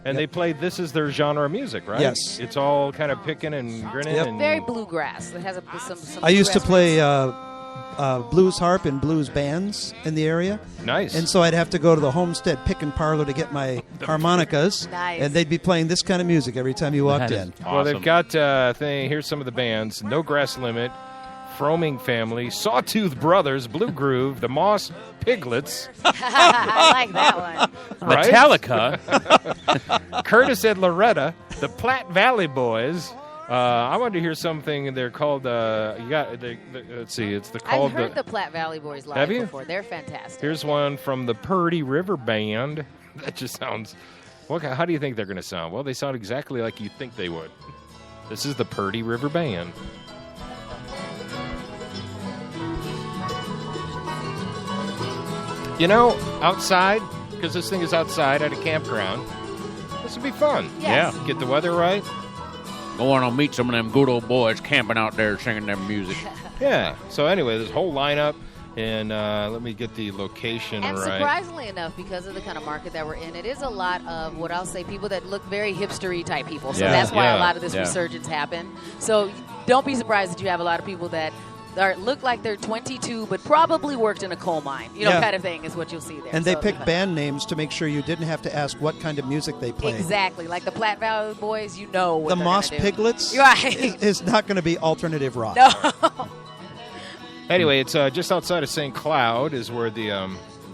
And they play, this is their genre of music, right? Yes. It's all kind of picking and grinning. And very bluegrass. It has some I used to bluegrass play blues harp in blues bands in the area. Nice. And so I'd have to go to the Homestead Pick and Parlor to get my harmonicas. Nice. And they'd be playing this kind of music every time you walked in. Awesome. Well, they've got, here's some of the bands. No Grass Limit, Froming Family, Sawtooth Brothers, Blue Groove, the Moss Piglets. I like that one. Right? Metallica. Curtis and Loretta, the Platte Valley Boys. I wanted to hear something. They're called. Let's see. It's called. I've heard the Platte Valley Boys live Have you? before. They're fantastic. Here's one from the Purdy River Band. That just sounds. How do you think they're going to sound? Well, they sound exactly like you think they would. This is the Purdy River Band. You know, outside, because this thing is outside at a campground, this would be fun. Yes. Yeah. Get the weather right. Go on and meet some of them good old boys camping out there singing their music. Yeah. So anyway, this whole lineup, and let me get the location And right. surprisingly enough, because of the kind of market that we're in, it is a lot of what I'll say people that look very hipstery type people. So that's why a lot of this resurgence happened. So don't be surprised that you have a lot of people that look like they're 22, but probably worked in a coal mine. Kind of thing is what you'll see there. And they pick band names to make sure you didn't have to ask what kind of music they played. Exactly. Like the Platte Valley Boys, what the they're Moss gonna do. Piglets Right. is not going to be alternative rock. No. Anyway, it's just outside of St. Cloud is where the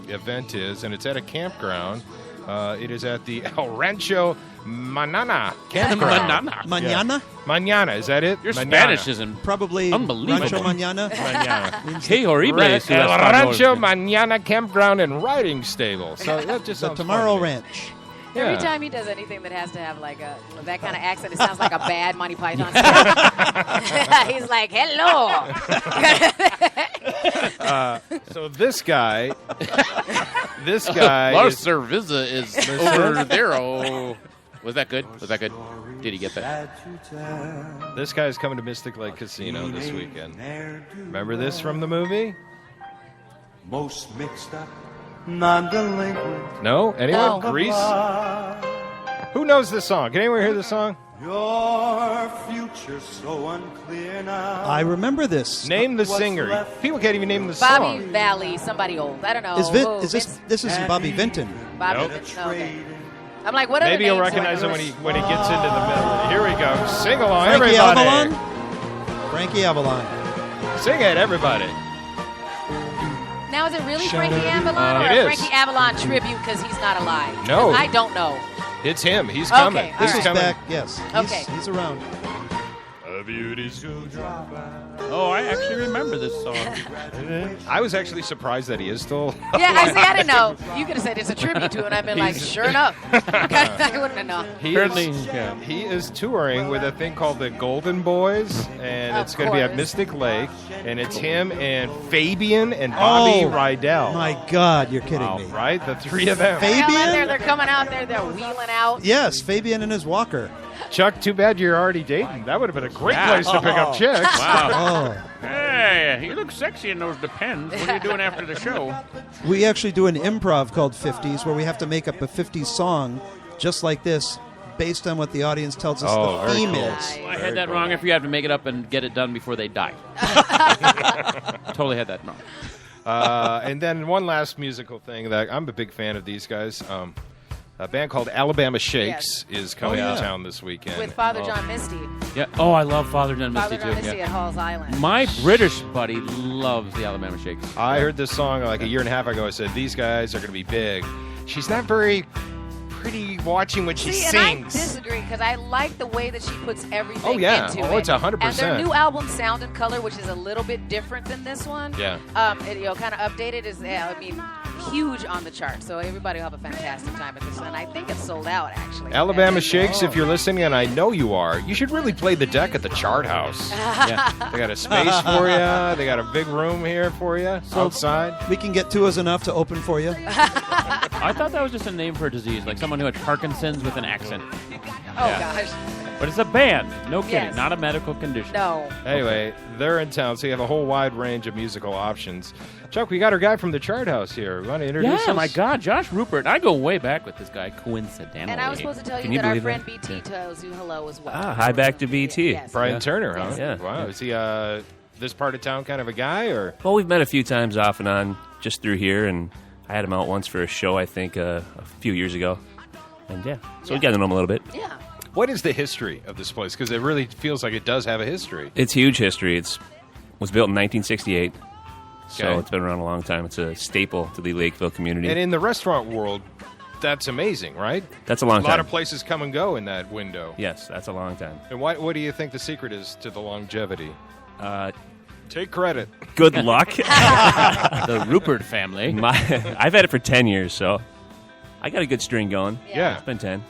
event is, and it's at a campground. It is at the El Rancho Manana campground. Mañana? Mañana, is that it? Your Mañana. Spanish isn't Probably unbelievable. Rancho Mañana. Mañana. Qué horrible es tu El español. Rancho Mañana campground and riding stable. So that just The sounds Tomorrow fun to me. Ranch. Every time he does anything that has to have like that kind of accent, it sounds like a bad Monty Python sketch. He's like, hello. So this guy La cerveza is over there. Oh. Was that good? Did he get that? This guy's coming to Mystic Lake Casino this weekend. Remember this from the movie? Most mixed up, non-delinquent. No? Anyone? No. Grease? Who knows this song? Can anyone hear this song? Your future so unclear now. I remember this. Name the singer. People can't even name the Bobby song. Valley, somebody old. I don't know. This isn't Bobby Vinton. Bobby Nope. Vinton. No, okay. I'm like, what are Maybe the you'll names? recognize him when he gets into the middle. Here we go. Sing along, Frankie everybody. Avalon? Frankie Avalon. Sing it, everybody. Now, is it really Frankie Avalon or It a is. Frankie Avalon tribute because he's not alive? No. 'Cause I don't know. It's him. He's coming. Okay, This all is right. coming. Back, yes. Okay. He's around. A beauty's to drop by. Oh, I actually remember this song. I was actually surprised that he is still. Yeah, I didn't know. You could have said it's a tribute to it, and I've been like, sure enough. I wouldn't have known. He is touring with a thing called the Golden Boys, and it's going to be at Mystic Lake, and it's him and Fabian and Bobby Rydell. My God, you're kidding me. Right? The three of them. Fabian? They're coming out there. They're wheeling out. Yes, Fabian and his walker. Chuck, too bad you're already dating. That would have been a great place to pick up chicks. Wow. Oh. Hey, you look sexy in those Depends. What are you doing after the show? We actually do an improv called 50s where we have to make up a 50s song just like this based on what the audience tells us the theme is. I had that wrong. If you have to make it up and get it done before they die. Totally had that wrong. And then one last musical thing that I'm a big fan of these guys. A band called Alabama Shakes is coming to town this weekend. With Father John Misty. Yeah. Oh, I love Father John Misty Father John Misty too. at Halls Island. My British buddy loves the Alabama Shakes. I heard this song like a year and a half ago. I said, these guys are going to be big. She's not very pretty watching when she and I sings. disagree because I like the way that she puts everything Oh, yeah. into Oh, it. it's 100%. And their new album, Sound and Color, which is a little bit different than this one. Yeah. It, kind of updated is, huge on the chart. So everybody will have a fantastic time at this one. I think it's sold out, actually. Alabama Shakes, if you're listening, and I know you are, you should really play the deck at the Charthouse. They got a space for you. They got a big room here for you outside. We can get two as enough to open for you. I thought that was just a name for a disease, like someone who had Parkinson's with an accent. Gosh. But it's a band. No kidding. Yes. Not a medical condition. No. Anyway, they're in town, so you have a whole wide range of musical options. Chuck, we got our guy from the Charthouse here. You want to introduce us? Yeah, my God, Josh Rupert. I go way back with this guy, coincidentally. And I was supposed to tell you that our friend BT tells you hello as well. Hi back to BT. Yes. Brian Turner, huh? Yeah. Wow. Is he this part of town kind of a guy, or? Well, we've met a few times off and on just through here, and I had him out once for a show, I think, a few years ago. And so we got to know him a little bit. Yeah. What is the history of this place? Because it really feels like it does have a history. It's huge history. It was built in 1968, so Okay. it's been around a long time. It's a staple to the Lakeville community. And in the restaurant world, that's amazing, right? That's a long time. A lot of places come and go in that window. Yes, that's a long time. And what do you think the secret is to the longevity? Take credit. Good luck. The Rupert family. I've had it for 10 years, so I got a good string going. Yeah. It's been 10.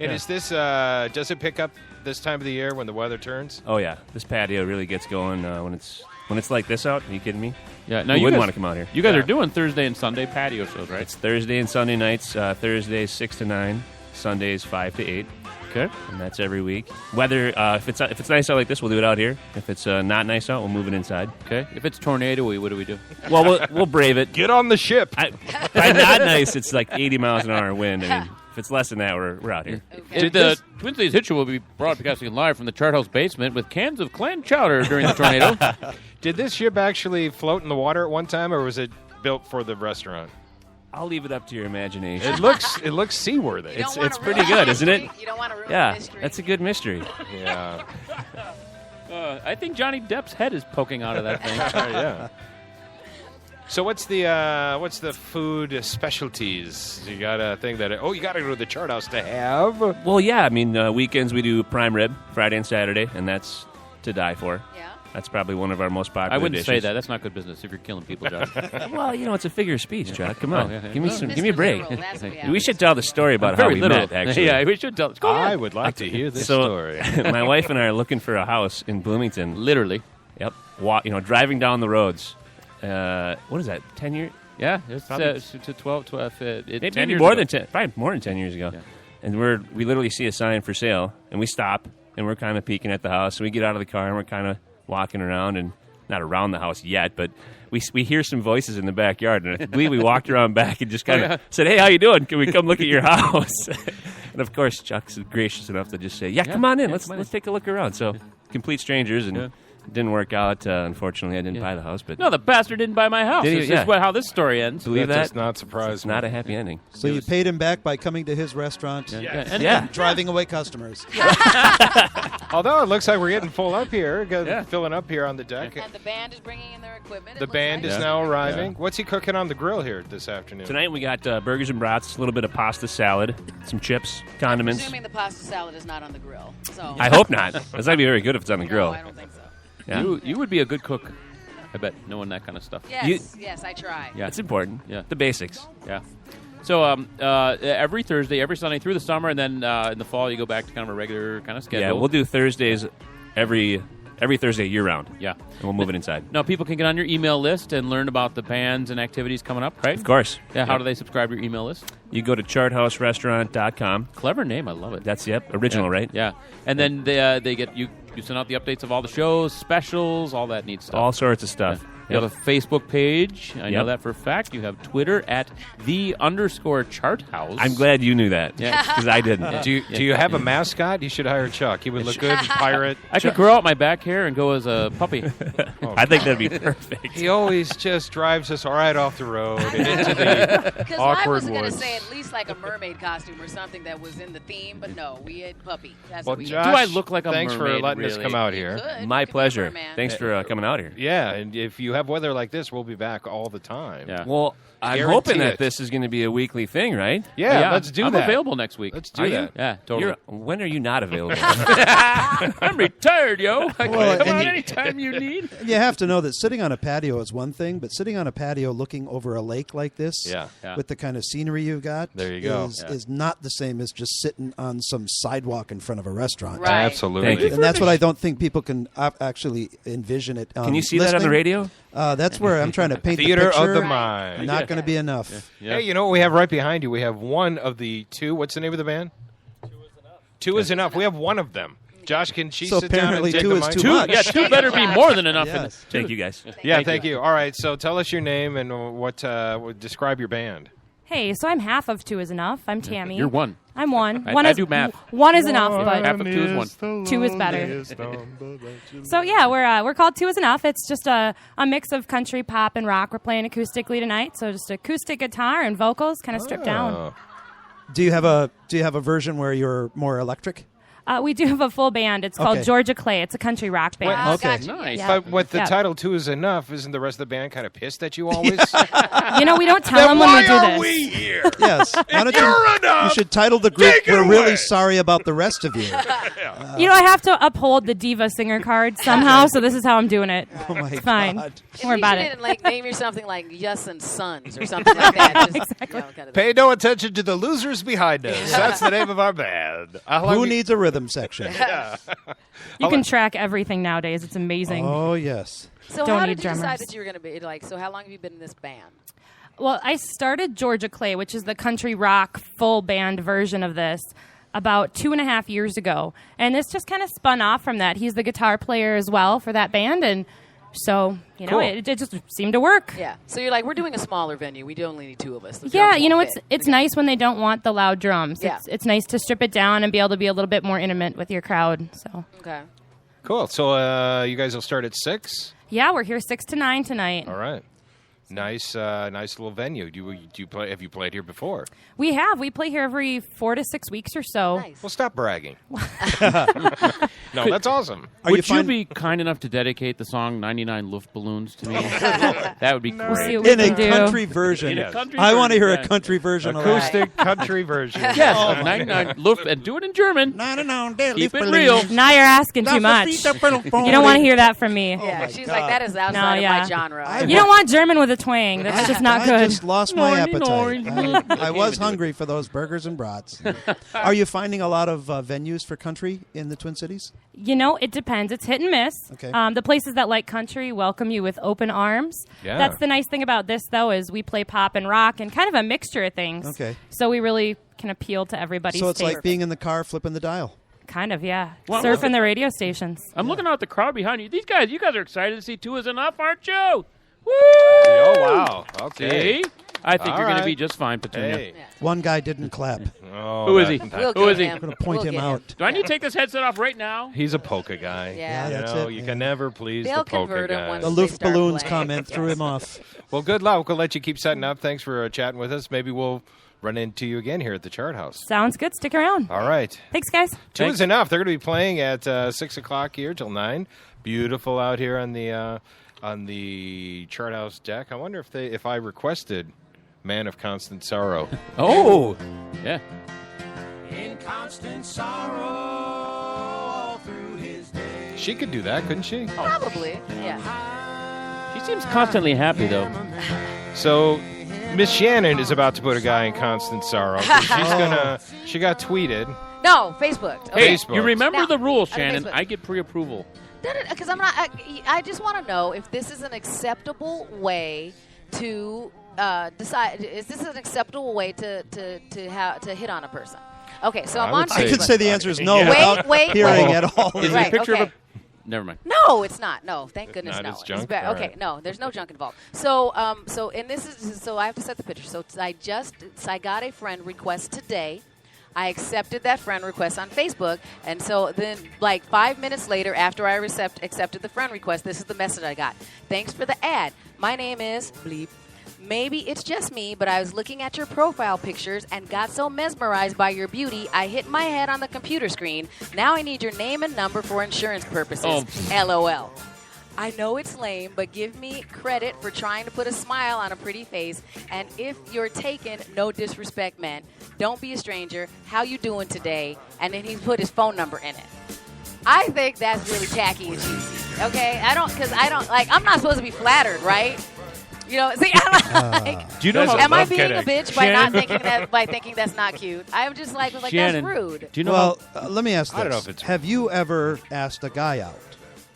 And is this, does it pick up this time of the year when the weather turns? Oh, yeah. This patio really gets going when it's like this out. Are you kidding me? Yeah. Now you you wouldn't guys- want to come out here. You guys are doing Thursday and Sunday patio shows, right? It's Thursday and Sunday nights. Thursdays 6 to 9. Sundays 5 to 8. Okay. And that's every week. Weather, if it's nice out like this, we'll do it out here. If it's not nice out, we'll move it inside. Okay. If it's tornado-y, what do we do? Well, we'll brave it. Get on the ship. By not nice, it's like 80 miles an hour wind. I mean, if it's less than that, we're out here. The Twin Cities Hit Show will be broadcasting live from the Charthouse basement with cans of clam chowder during the tornado. Did this ship actually float in the water at one time, or was it built for the restaurant? I'll leave it up to your imagination. It looks seaworthy. It's pretty good, isn't it? You don't want to ruin Yeah, the mystery. that's a good mystery. Yeah. I think Johnny Depp's head is poking out of that thing. Yeah. So what's the food specialties? You got a thing that you got to go to the Charthouse to have. Well, yeah. I mean, weekends we do prime rib, Friday and Saturday, and that's to die for. Yeah. That's probably one of our most popular I wouldn't dishes. say that. That's not good business if you're killing people, Josh. Well, it's a figure of speech, Chuck. Come on, Oh, yeah. give me Well, give me a break. literal, that's what we We should tell the story about how Very we literal. met. Actually, Yeah, we should tell. Go ahead. I would like to hear this so, story. my wife and I are looking for a house in Bloomington. Literally. Yep. Driving down the roads. What is that? 10 years? Yeah, it's Probably- to 12. Maybe 10 years more ago. than 10. Probably more than 10 years ago. Yeah. And we literally see a sign for sale, and we stop, and we're kind of peeking at the house. And we get out of the car, and we're kind of walking around, and not around the house yet, but we hear some voices in the backyard, and I believe we walked around back and just kind of said, "Hey, how you doing? Can we come look at your house?" And of course, Chuck's gracious enough to just say, "Yeah, come on in. Let's take a look around." So complete strangers, and it didn't work out. Unfortunately, I didn't buy the house, but No, the bastard didn't buy my house. This is how this story ends. Believe that? Does not surprise It's not a happy ending. So you paid him back by coming to his restaurant and driving away customers. Although it looks like we're getting full up here, filling up here on the deck. And the band is bringing in their equipment. The band is now arriving. What's he cooking on the grill here this afternoon? Tonight we got burgers and brats, a little bit of pasta salad, some chips, condiments. Assuming the pasta salad is not on the grill. So I hope not. It's not be very good if it's on the grill. No, I don't think so. Yeah. You would be a good cook, I bet, knowing that kind of stuff. Yes, I try. Yeah, it's important. Yeah, the basics. Yeah. So every Thursday, every Sunday through the summer, and then in the fall you go back to kind of a regular kind of schedule. Yeah, we'll do Thursdays every Thursday year round. Yeah. And we'll move it inside. Now, people can get on your email list and learn about the bands and activities coming up, right? Of course. Yeah, how do they subscribe to your email list? You go to charthouserestaurant.com. Clever name, I love it. That's original, right? Yeah. And then they get you send out the updates of all the shows, specials, all that neat stuff. All sorts of stuff. Yeah. You have a Facebook page. I know that for a fact. You have Twitter at @the_Charthouse. I'm glad you knew that. Yeah. Because I didn't. Do you have a mascot? You should hire Chuck. He would look good. Pirate. I could grow out my back hair and go as a puppy. I think that'd be perfect. He always just drives us right off the road and into the awkward I was going to woods. say at least like a mermaid costume or something that was in the theme, but no, we had puppy. That's Well, what we Josh, Do I look like a thanks mermaid, for letting us really? come out here. could. My You could be a pleasure. merman. Thanks for coming out here. Yeah, and if you have weather like this, we'll be back all the time. Yeah. Well, I'm Guarantee hoping that it. this is going to be a weekly thing, right? Yeah, let's do I'm that. available next week. Let's do Are that. you? Yeah, totally. When are you not available? I'm retired, yo. I can Well, come and out you- anytime you need. You have to know that sitting on a patio is one thing, but sitting on a patio looking over a lake like this Yeah. with the kind of scenery you've got There you go. is not the same as just sitting on some sidewalk in front of a restaurant. Right. Absolutely. Thank you. And that's what I don't think people can actually envision it. Can you see that on the radio? That's where I'm trying to paint Theater the picture. of the mind. Not going to be enough. Yeah. Hey, you know what we have right behind you? We have one of the two. What's the name of the band? Two is enough. We have one of them. Josh, can she So sit down and apparently take two the is mic? too much. Yeah, two better be more than enough. Yes. Thank you, guys. Yeah, thank you. All right, so tell us your name and what describe your band. Hey, so I'm half of Two is Enough. I'm Tammy. You're one. I'm one. I do math. One is enough, but half of two is one. two is better. So yeah, we're called Two is Enough. It's just a mix of country, pop, and rock. We're playing acoustically tonight, so just acoustic guitar and vocals, kind of stripped down. Do you have a version where you're more electric? We do have a full band. It's called Okay. Georgia Clay. It's a country rock band. Okay. Nice. Yeah. But with the Yeah. title two is enough, isn't the rest of the band kind of pissed at you always? You know, we don't tell them when we do this. we here? Yes. Why don't you should title the group, We're Really Sorry About the Rest of You. You know, I have to uphold the diva singer card somehow, so this is how I'm doing it. Oh my It's fine. God. Don't worry about you it. didn't like name you something like Yes and Sons or something like that. Just, Exactly. kind of Pay no attention to the losers behind us. That's the name of our band. Who needs a rhythm section? You can track everything nowadays. It's amazing. Oh, yes. So Don't how need did you decide drummers. that you were going to be like? So how long have you been in this band? Well, I started Georgia Clay, which is the country rock full band version of this, about 2.5 years ago. And this just kind of spun off from that. He's the guitar player as well for that band. And so, you know, Cool. it just seemed to work. Yeah. So you're like, we're doing a smaller venue. We only need two of us. The Yeah, drums you know, won't it's fit. it's nice when they don't want the loud drums. Yeah. It's nice to strip it down and be able to be a little bit more intimate with your crowd. So, Okay. Cool. So you guys will start at 6? yeah, we're here 6 to 9 tonight. All right. Nice little venue. Do you play? Have you played here before? We play here every 4 to 6 weeks or so. Nice. Well, stop bragging. No, that's awesome. Would you be kind enough to dedicate the song 99 Luftballons to me? That would be great. We'll see what we In a can do. country version. In a country I want to hear version, a country version of Acoustic country version. Yes, Oh, 99 Luft, and do it in German. Keep it Keep real. Now you're asking too much. You don't want to hear that from me. Yeah, she's God. like, that is outside No, of yeah. my genre. You don't want German with a twang. That's just not I good. just lost my 99. appetite. I was hungry for those burgers and brats. Are you finding a lot of venues for country in the Twin Cities? You know, it depends. It's hit and miss. Okay. The places that like country welcome you with open arms. Yeah. That's the nice thing about this, though, is we play pop and rock and kind of a mixture of things. Okay. So we really can appeal to everybody's So it's taste. like being in the car flipping the dial. Kind of, yeah. Well, Surfing the radio stations. I'm looking out at the crowd behind you. You guys are excited to see Two Is Enough, aren't you? Woo! Oh, wow. Okay. See? I think you're going to right. be just fine, Petunia. Hey. One guy didn't clap. Oh, Who is he? Who is he? I'm going to point him out. Do I need to take this headset off right now? He's a polka guy. Yeah. You that's know, it. you can never please They'll the polka convert him guy. once The they Loof start Balloons playing. comment threw him off. Well, good luck. We'll let you keep setting up. Thanks for chatting with us. Maybe we'll run into you again here at the Charthouse. Sounds good. Stick around. All right. Thanks, guys. Two is enough. They're going to be playing at 6 o'clock here till 9. Beautiful out here on the Charthouse deck. I wonder if I requested Man of Constant Sorrow. Oh, yeah. In constant sorrow all through his day. She could do that, couldn't she? Probably, yeah. She seems constantly happy, though. So Miss Shannon is about to put a guy in constant sorrow. She got tweeted. No, Facebook. Hey, Facebook. you remember Now, the rules, on Shannon. Facebook. I get pre-approval. Because I'm not. I just want to know if this is an acceptable way to decide. Is this an acceptable way to hit on a person? Okay, so I'm on Facebook. I could say the answer is no Yeah. without Wait. hearing at all. Is there a picture of a... Never mind. No, it's not. No, thank goodness Not no. as junk? It's bad. All Okay, right. no, there's no junk involved. So and this is so I have to set the picture. So I got a friend request today. I accepted that friend request on Facebook, and so then, like 5 minutes later, after I accepted the friend request, this is the message I got. Thanks for the ad. My name is bleep. Maybe it's just me, but I was looking at your profile pictures and got so mesmerized by your beauty, I hit my head on the computer screen. Now I need your name and number for insurance purposes. LOL. I know it's lame, but give me credit for trying to put a smile on a pretty face. And if you're taken, no disrespect meant. Don't be a stranger. How you doing today? And then he put his phone number in it. I think that's really tacky and cheesy. Okay? I'm not supposed to be flattered, right? You know, see, do you know am I being a bitch by thinking that's not cute? I'm just like Shannon, that's rude. Do you know let me ask this. I don't know if it's Have you ever asked a guy out?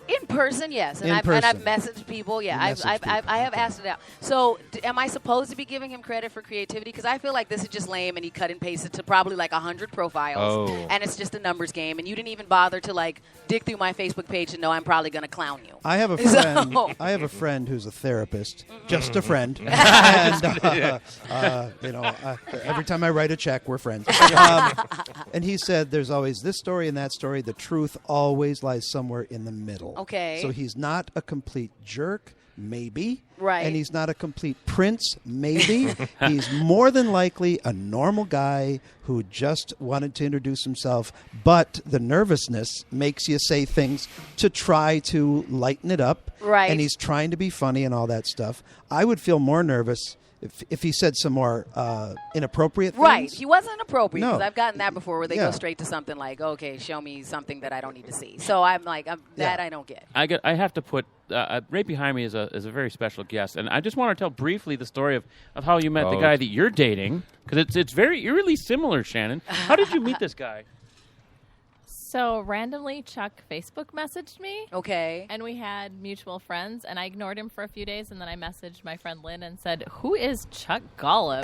In person, yes, and In I've person. messaged people. Yeah, You message I have asked it out. So, am I supposed to be giving him credit for creativity? Because I feel like this is just lame, and he cut and pasted to probably like 100 profiles, and it's just a numbers game. And you didn't even bother to like dig through my Facebook page and know I'm probably going to clown you. I have a friend. I have a friend who's a therapist, just a friend. And every time I write a check, we're friends. And he said, "There's always this story and that story. The truth always lies somewhere in the middle." Okay. So he's not a complete jerk, maybe. Right. And he's not a complete prince, maybe. He's more than likely a normal guy who just wanted to introduce himself, but the nervousness makes you say things to try to lighten it up. Right. And he's trying to be funny and all that stuff. I would feel more nervous if he said some more inappropriate things. Right. He wasn't inappropriate No. because I've gotten that before where they Yeah. go straight to something like, okay, show me something that I don't need to see. So I'm like, that I don't get. I have to put right behind me is a very special guest, and I just want to tell briefly the story of how you met the guy that you're dating, because it's very eerily similar, Shannon. How did you meet this guy? So randomly, Chuck Facebook messaged me. Okay. And we had mutual friends, and I ignored him for a few days, and then I messaged my friend Lynn and said, "Who is Chuck Golub?"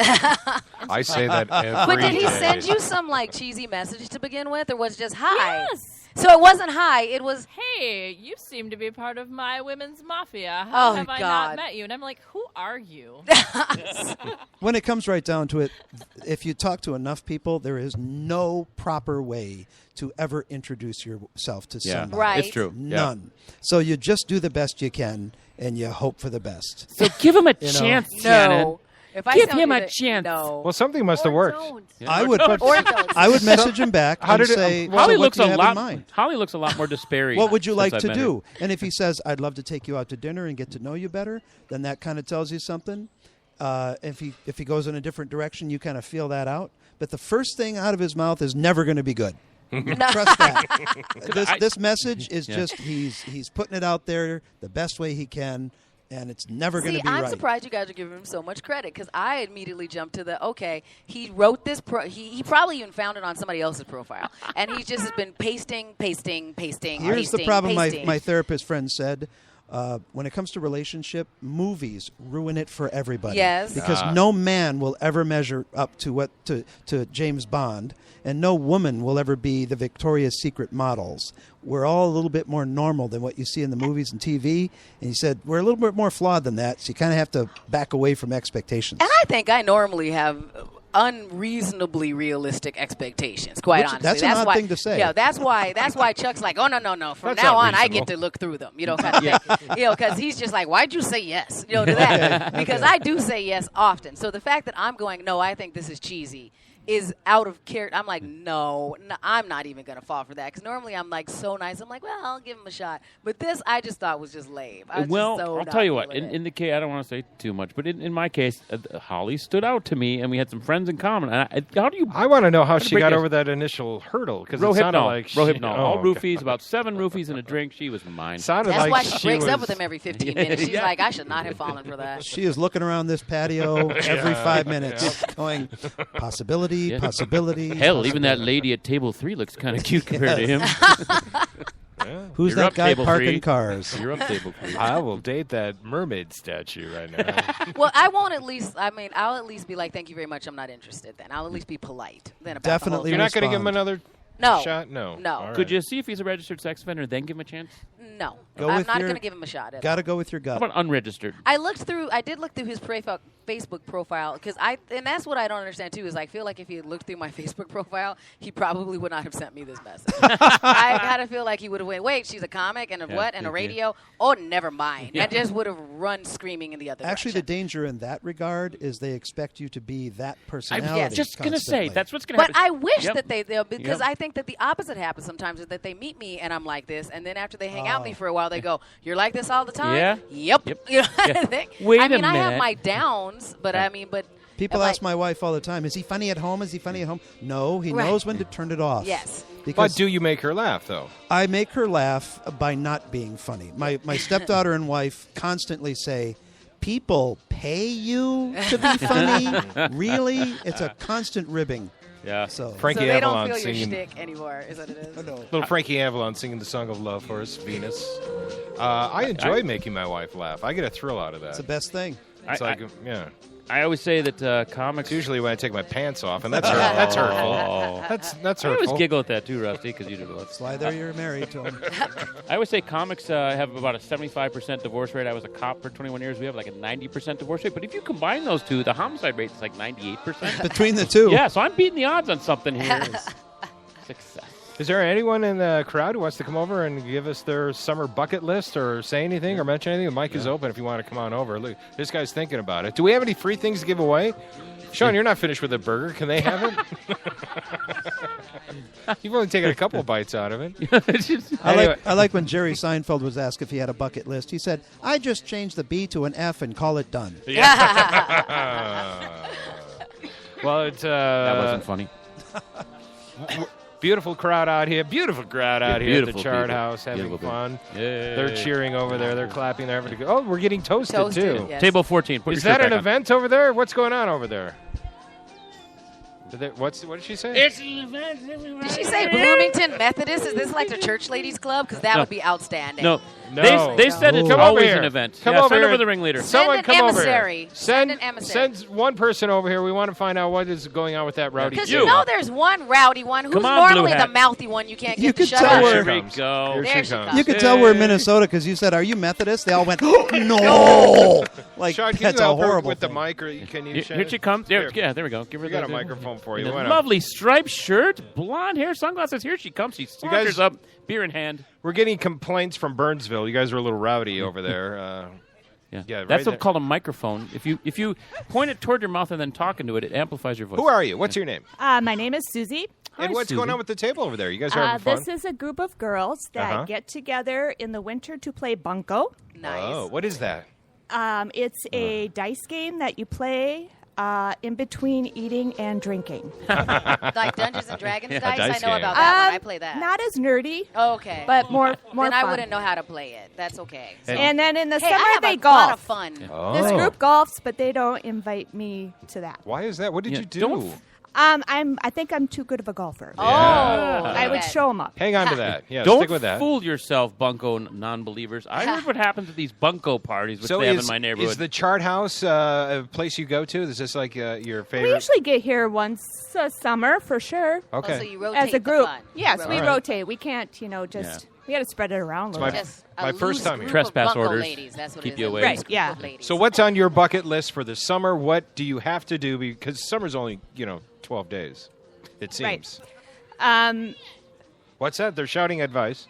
I say that every But did he day. send you some like cheesy message to begin with, or was it just hi? Yes. So it wasn't hi. It was, "Hey, you seem to be part of my women's mafia. How Oh, have I God. not met you?" And I'm like, "Who are you?" When it comes right down to it, if you talk to enough people, there is no proper way to ever introduce yourself to somebody. Right. It's true. Yeah. None. So you just do the best you can, and you hope for the best. So give him a You know? chance, Shannon. no. If I Give tell him you a that- chance. No. Well, something must have worked. I would don't. I would message him back How and did it- say, well, Holly so what looks do you a have lot. in mind? Holly looks a lot more despairing. What would you since like I've to met her. do? And if he says, "I'd love to take you out to dinner and get to know you better," then that kind of tells you something. If he goes in a different direction, you kind of feel that out. But the first thing out of his mouth is never going to be good. Trust that. This message is just he's putting it out there the best way he can, and it's never going to be I'm right. surprised you guys are giving him so much credit because I immediately jumped to he wrote this. He probably even found it on somebody else's profile, and he's just been pasting. Here's the problem. My therapist friend said, when it comes to relationship, movies ruin it for everybody. Yes. Because no man will ever measure up to to James Bond, and no woman will ever be the Victoria's Secret models. We're all a little bit more normal than what you see in the movies and TV. And you said we're a little bit more flawed than that, so you kind of have to back away from expectations. And I think I normally have unreasonably realistic expectations, quite honestly. That's an odd thing to say. Yeah, that's why Chuck's like, oh, no. From now on, I get to look through them, kind of thing. Because he's just like, why'd you say yes, to that? Because I do say yes often. So the fact that I'm going, no, I think this is cheesy, is out of character. I'm like, no, I'm not even going to fall for that. Because normally I'm like so nice. I'm like, well, I'll give him a shot. But this I just thought was just lame. I'll tell you what. In the case, I don't want to say too much, but in my case, Holly stood out to me, and we had some friends in common. And I want to know how she got over that initial hurdle, because it sounded like Rohypnol. All roofies, about 7 roofies and a drink. She was mine. That's like why she breaks up with him every 15 minutes. She's like, I should not have fallen for that. She is looking around this patio every 5 minutes, going, possibility. Hell, even that lady at table 3 looks kind of cute compared to him. Who's that guy parking cars? You're up table 3. I will date that mermaid statue right now. Well, I'll at least be like, thank you very much, I'm not interested then. I'll at least be polite. Then about Definitely. You're not going to give him another shot? No. No. Could you see if he's a registered sex offender, then give him a chance? No. I'm not going to give him a shot. Got to go with your gut. How about unregistered? I did look through his Facebook profile, and that's what I don't understand too, is I feel like if he had looked through my Facebook profile, he probably would not have sent me this message. I kind of feel like he would have wait, she's a comic and a radio? Oh, never mind. I just would have run screaming in the other Actually, direction. the danger in that regard is they expect you to be that personality. I'm just going to say, that's what's going to happen. But I wish that they'll because I think that the opposite happens sometimes, is that they meet me and I'm like this, and then after they hang out with me for a while, they go, you're like this all the time? Yeah. Yep. You know what I think? Wait a minute. I have minute. my downs, but but people ask my wife all the time, is he funny at home? Is he funny at home? No, he knows when to turn it off. Yes. But do you make her laugh, though? I make her laugh by not being funny. My stepdaughter and wife constantly say, people pay you to be funny? Really? It's a constant ribbing. Yeah. So Frankie they Avalon don't feel your singing shtick anymore, is what it is. Little Frankie Avalon singing the song of love for us, Venus. I enjoy making my wife laugh. I get a thrill out of that. It's the best thing. It's I always say that comics. It's usually when I take my pants off, and that's hurtful. That's hurtful. I always giggle at that too, Rusty, because you do both. That's why you're married to him. I always say comics have about a 75% divorce rate. I was a cop for 21 years. We have like a 90% divorce rate. But if you combine those two, the homicide rate is like 98%. Between the two. Yeah, so I'm beating the odds on something here. Success. Is there anyone in the crowd who wants to come over and give us their summer bucket list or say anything or mention anything? The mic is open if you want to come on over. Look, this guy's thinking about it. Do we have any free things to give away? Sean, you're not finished with a burger. Can they have it? You've only taken a couple bites out of it. I like when Jerry Seinfeld was asked if he had a bucket list. He said, I just change the B to an F and call it done. Yeah. Well, it's... that wasn't funny. Beautiful crowd out here. Beautiful crowd out here at the Charthouse having fun. Yeah. They're cheering over there. They're clapping. They're having to go. Oh, we're getting toasted too. Yes. Table 14. Is that an event over there? What's going on over there? What did she say? It's an event. Did she say Bloomington Methodist? Is this like the church ladies club? Because that would be outstanding. No. They said it's always an event. Come over send here. over the ringleader. Someone come emissary. over here. Send an emissary. Send one person over here. We want to find out what is going on with that rowdy. Because you know there's one rowdy one who's normally the mouthy one you can't get to shut up. Here we go. There she comes. You could tell we're in Minnesota because you said, are you Methodist? They all went, no! Like, Sean, can that's you a help her horrible with thing. the mic? Or can you Here she comes. There we go. Give her we got a microphone for you. A lovely striped shirt, blonde hair, sunglasses. Here she comes. She saunters up, beer in hand. We're getting complaints from Burnsville. You guys are a little rowdy over there. Yeah, that's what's called a microphone. If you point it toward your mouth and then talk into it, it amplifies your voice. Who are you? What's your name? My name is Susie. And what's going on with the table over there? You guys are having fun? This is a group of girls that get together in the winter to play bunco. Nice. Oh, what is that? It's a dice game that you play in between eating and drinking. Like Dungeons and Dragons dice? I know about that one. I play that. Not as nerdy. Okay. But more then I fun. wouldn't know how to play it. That's okay. And then in the summer, I have they a golf. lot of fun. Oh. This group golfs, but they don't invite me to that. Why is that? What did you do? I think I'm too good of a golfer. Oh, I would show them up. Hang on to that. Yeah, Don't stick with that. fool yourself, bunco non-believers. I heard what happens at these bunco parties, which they have in my neighborhood. Is the Charthouse a place you go to? Is this like your favorite? We usually get here once a summer for sure. Okay. So you rotate As a group. the fun. Yes, we All right. rotate. We can't, just we got to spread it around a little bit. My first time here. Trespass orders. Ladies, that's what Keep it you is. away. Right, yeah. So what's on your bucket list for the summer? What do you have to do? Because summer's only, 12 days, it seems. Right. What's that? They're shouting advice.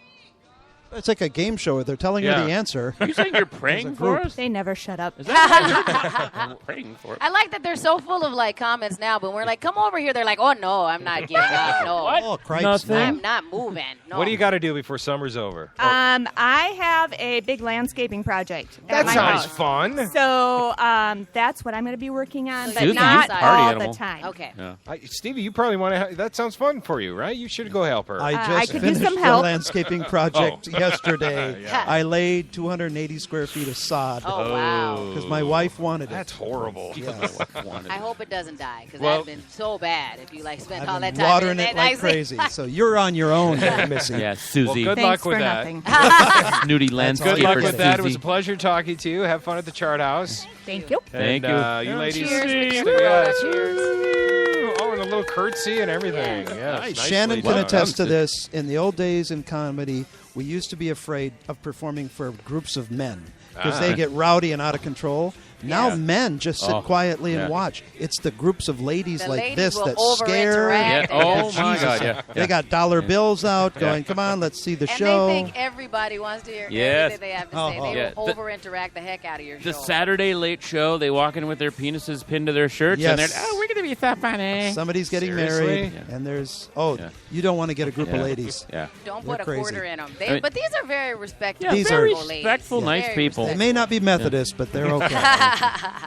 It's like a game show where they're telling her the answer. Are you saying you're praying for us? They never shut up. Is that what you're praying for? I like that they're so full of comments now, but we're like, come over here. They're like, oh no, I'm not getting up. No, Oh, cripes. Nothing. I'm not moving. No. What do you got to do before summer's over? I have a big landscaping project. That at my sounds house. fun. So that's what I'm going to be working on, but Susie, not you party all animal. the time. Okay. Yeah. Stevie, you probably want to. That sounds fun for you, right? You should go help her. I I just could use finished some the help. landscaping project yesterday. Yeah. I laid 280 square feet of sod Oh, wow. because my wife wanted it. That's horrible. I hope it doesn't die because Well- that'd been so bad if you spent all I've that been time watering in it that like nice crazy. So you're on your own, Missy. Yeah, Susie. Well, good Thanks luck with for that. nothing. Snooty That's all Good you luck landscaper with that. It was Susie. a pleasure talking to you. Have fun at the Charthouse. Thank you. Thank you. You ladies. Cheers. Cheers. Oh, and a little curtsy and everything. Yes. Nicely Shannon can done. attest to this. In the old days in comedy, we used to be afraid of performing for groups of men because they get rowdy and out of control. Now Yeah. men just sit quietly and yeah. watch. It's the groups of ladies The like ladies this will that over-interact scare. and Oh, my Jesus. God, yeah. They got dollar bills out going, come on, let's see the And show. they think everybody wants to hear Yes. everything they have to Oh, say. oh. They Yeah. will over-interact the heck out of your The show. Saturday late show, they walk in with their penises pinned to their shirts, and Yes. they're, we're going to be so funny. Somebody's getting Seriously? married, Yeah. and there's, Yeah. you don't want to get a group Yeah. of ladies. Yeah. Don't They're put a crazy. quarter in them. I mean- But these are very respectable. These very are- respectful, nice Very people. They may not be Methodist, but they're okay.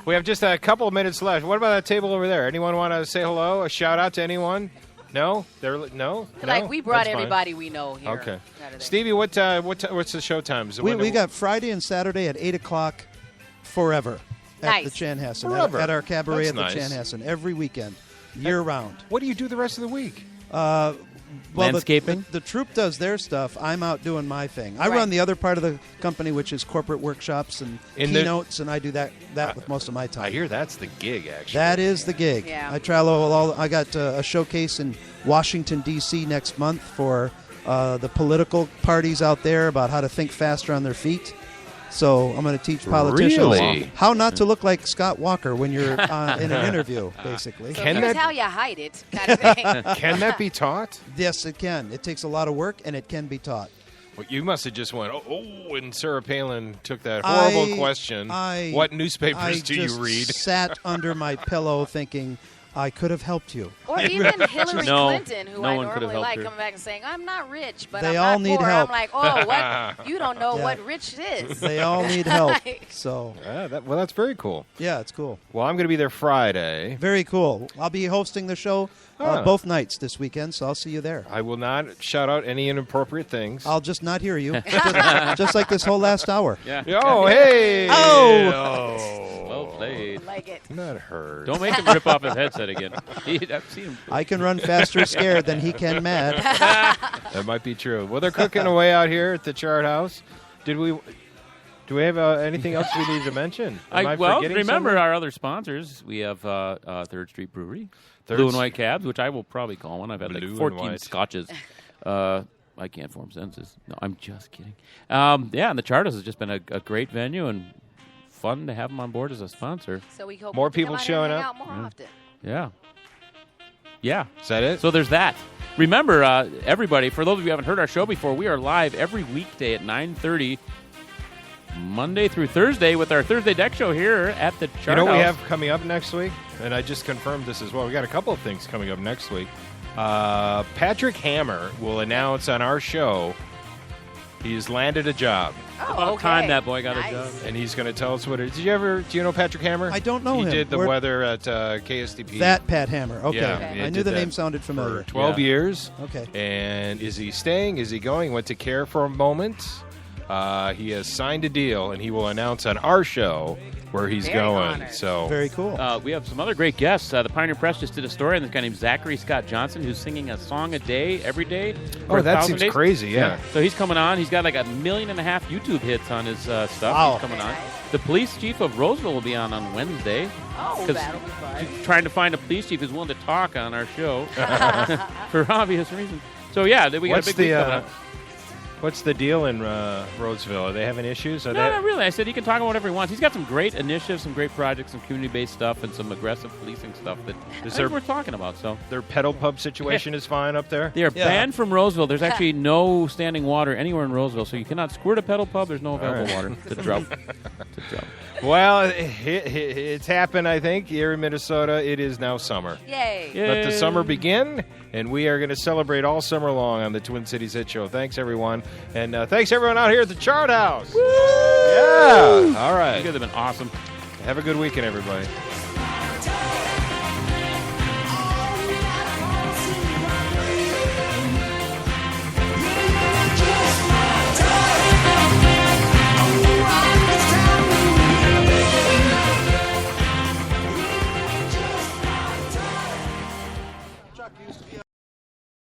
We have just a couple of minutes left. What about that table over there? Anyone want to say hello? A shout out to anyone? No? No? Like we brought That's fine. everybody we know here. Okay. Saturday. Stevie, what's the show times? We got Friday and Saturday at 8 o'clock forever at Nice. the Chanhassen, Forever. at our cabaret That's at the nice. Chanhassen, every weekend, year-round. What do you do the rest of the week? Well, Landscaping? The troupe does their stuff. I'm out doing my thing. I Right. run the other part of the company, which is corporate workshops and In the- keynotes, and I do that with most of my time. I hear that's the gig, actually. That is the gig. Yeah. I travel I got a showcase in Washington, D.C. next month for the political parties out there about how to think faster on their feet. So I'm going to teach politicians Really? how not to look like Scott Walker when you're in an interview, basically. So Can here's that- how you hide it, kind of thing. Can that be taught? Yes, it can. It takes a lot of work, and it can be taught. Well, you must have just went, and Sarah Palin took that horrible question. What newspapers do you read? Sat under my pillow thinking, I could have helped you. Or even Hillary No, Clinton, who no I one could have normally helped like, her. coming back and saying, I'm not rich, but They I'm all not need poor. help. I'm like, oh, what? You don't know Yeah. what rich is. They all need help. Like- So, Well, that's very cool. yeah, it's cool. Well, I'm going to be there Friday. Very cool. I'll be hosting the show both nights this weekend, so I'll see you there. I will not shout out any inappropriate things. I'll just not hear you, just like this whole last hour. Yeah. Oh, hey! Well played. Like it. Not heard. Don't make him rip off his headset again. I've seen him. I can run faster scared than he can mad. That might be true. Well, they're cooking away out here at the Charthouse. Do we have anything else we need to mention? Am I forgetting remember something? our other sponsors. We have 3rd Street Brewery, Blue and White Cabs, which I will probably call one. I've had Blue like and 14 white. scotches. I can't form sentences. No, I'm just kidding. And the Charthouse has just been a great venue and fun to have them on board as a sponsor. So we hope More we can people come out showing and hang up? out more often. Yeah. Yeah. Is that it? So there's that. Remember, everybody, for those of you who haven't heard our show before, we are live every weekday at 9:30, Monday through Thursday, with our Thursday Deck Show here at the Charthouse. You know what we have coming up next week? And I just confirmed this as well. We got a couple of things coming up next week. Patrick Hammer will announce on our show he's landed a job. Oh, okay. Time that boy got Nice. a job. And he's going to tell us what it is. Do you know Patrick Hammer? I don't know he him. He did the Where- weather at KSTP. That Pat Hammer. Okay. Yeah, he I knew did the that name sounded familiar. For 12 years. Okay. And is he staying? Is he going? Went to Care for a moment. He has signed a deal, and he will announce on our show where he's going. Honored. So very cool. We have some other great guests. The Pioneer Press just did a story on this guy named Zachary Scott Johnson, who's singing a song a day every day. Oh, that seems crazy. Yeah. So he's coming on. He's got like 1.5 million YouTube hits on his stuff. Wow. He's coming on. The police chief of Roseville will be on Wednesday. Oh, that'll be fun. Trying to find a police chief who's willing to talk on our show for obvious reasons. So yeah, we got a big week coming up. What's the deal in Roseville? Are they having issues? No, not really. I said he can talk about whatever he wants. He's got some great initiatives, some great projects, some community-based stuff, and some aggressive policing stuff that we're talking about. So their pedal pub situation is fine up there? They are banned from Roseville. There's actually no standing water anywhere in Roseville, so you cannot squirt a pedal pub. There's no available water. It's a drought. Well, it's happened, I think, here in Minnesota. It is now summer. Yay. Let the summer begin, and we are going to celebrate all summer long on the Twin Cities Hit Show. Thanks, everyone. And thanks, everyone out here at the Charthouse. Woo! Yeah. All right. You guys have been awesome. Have a good weekend, everybody.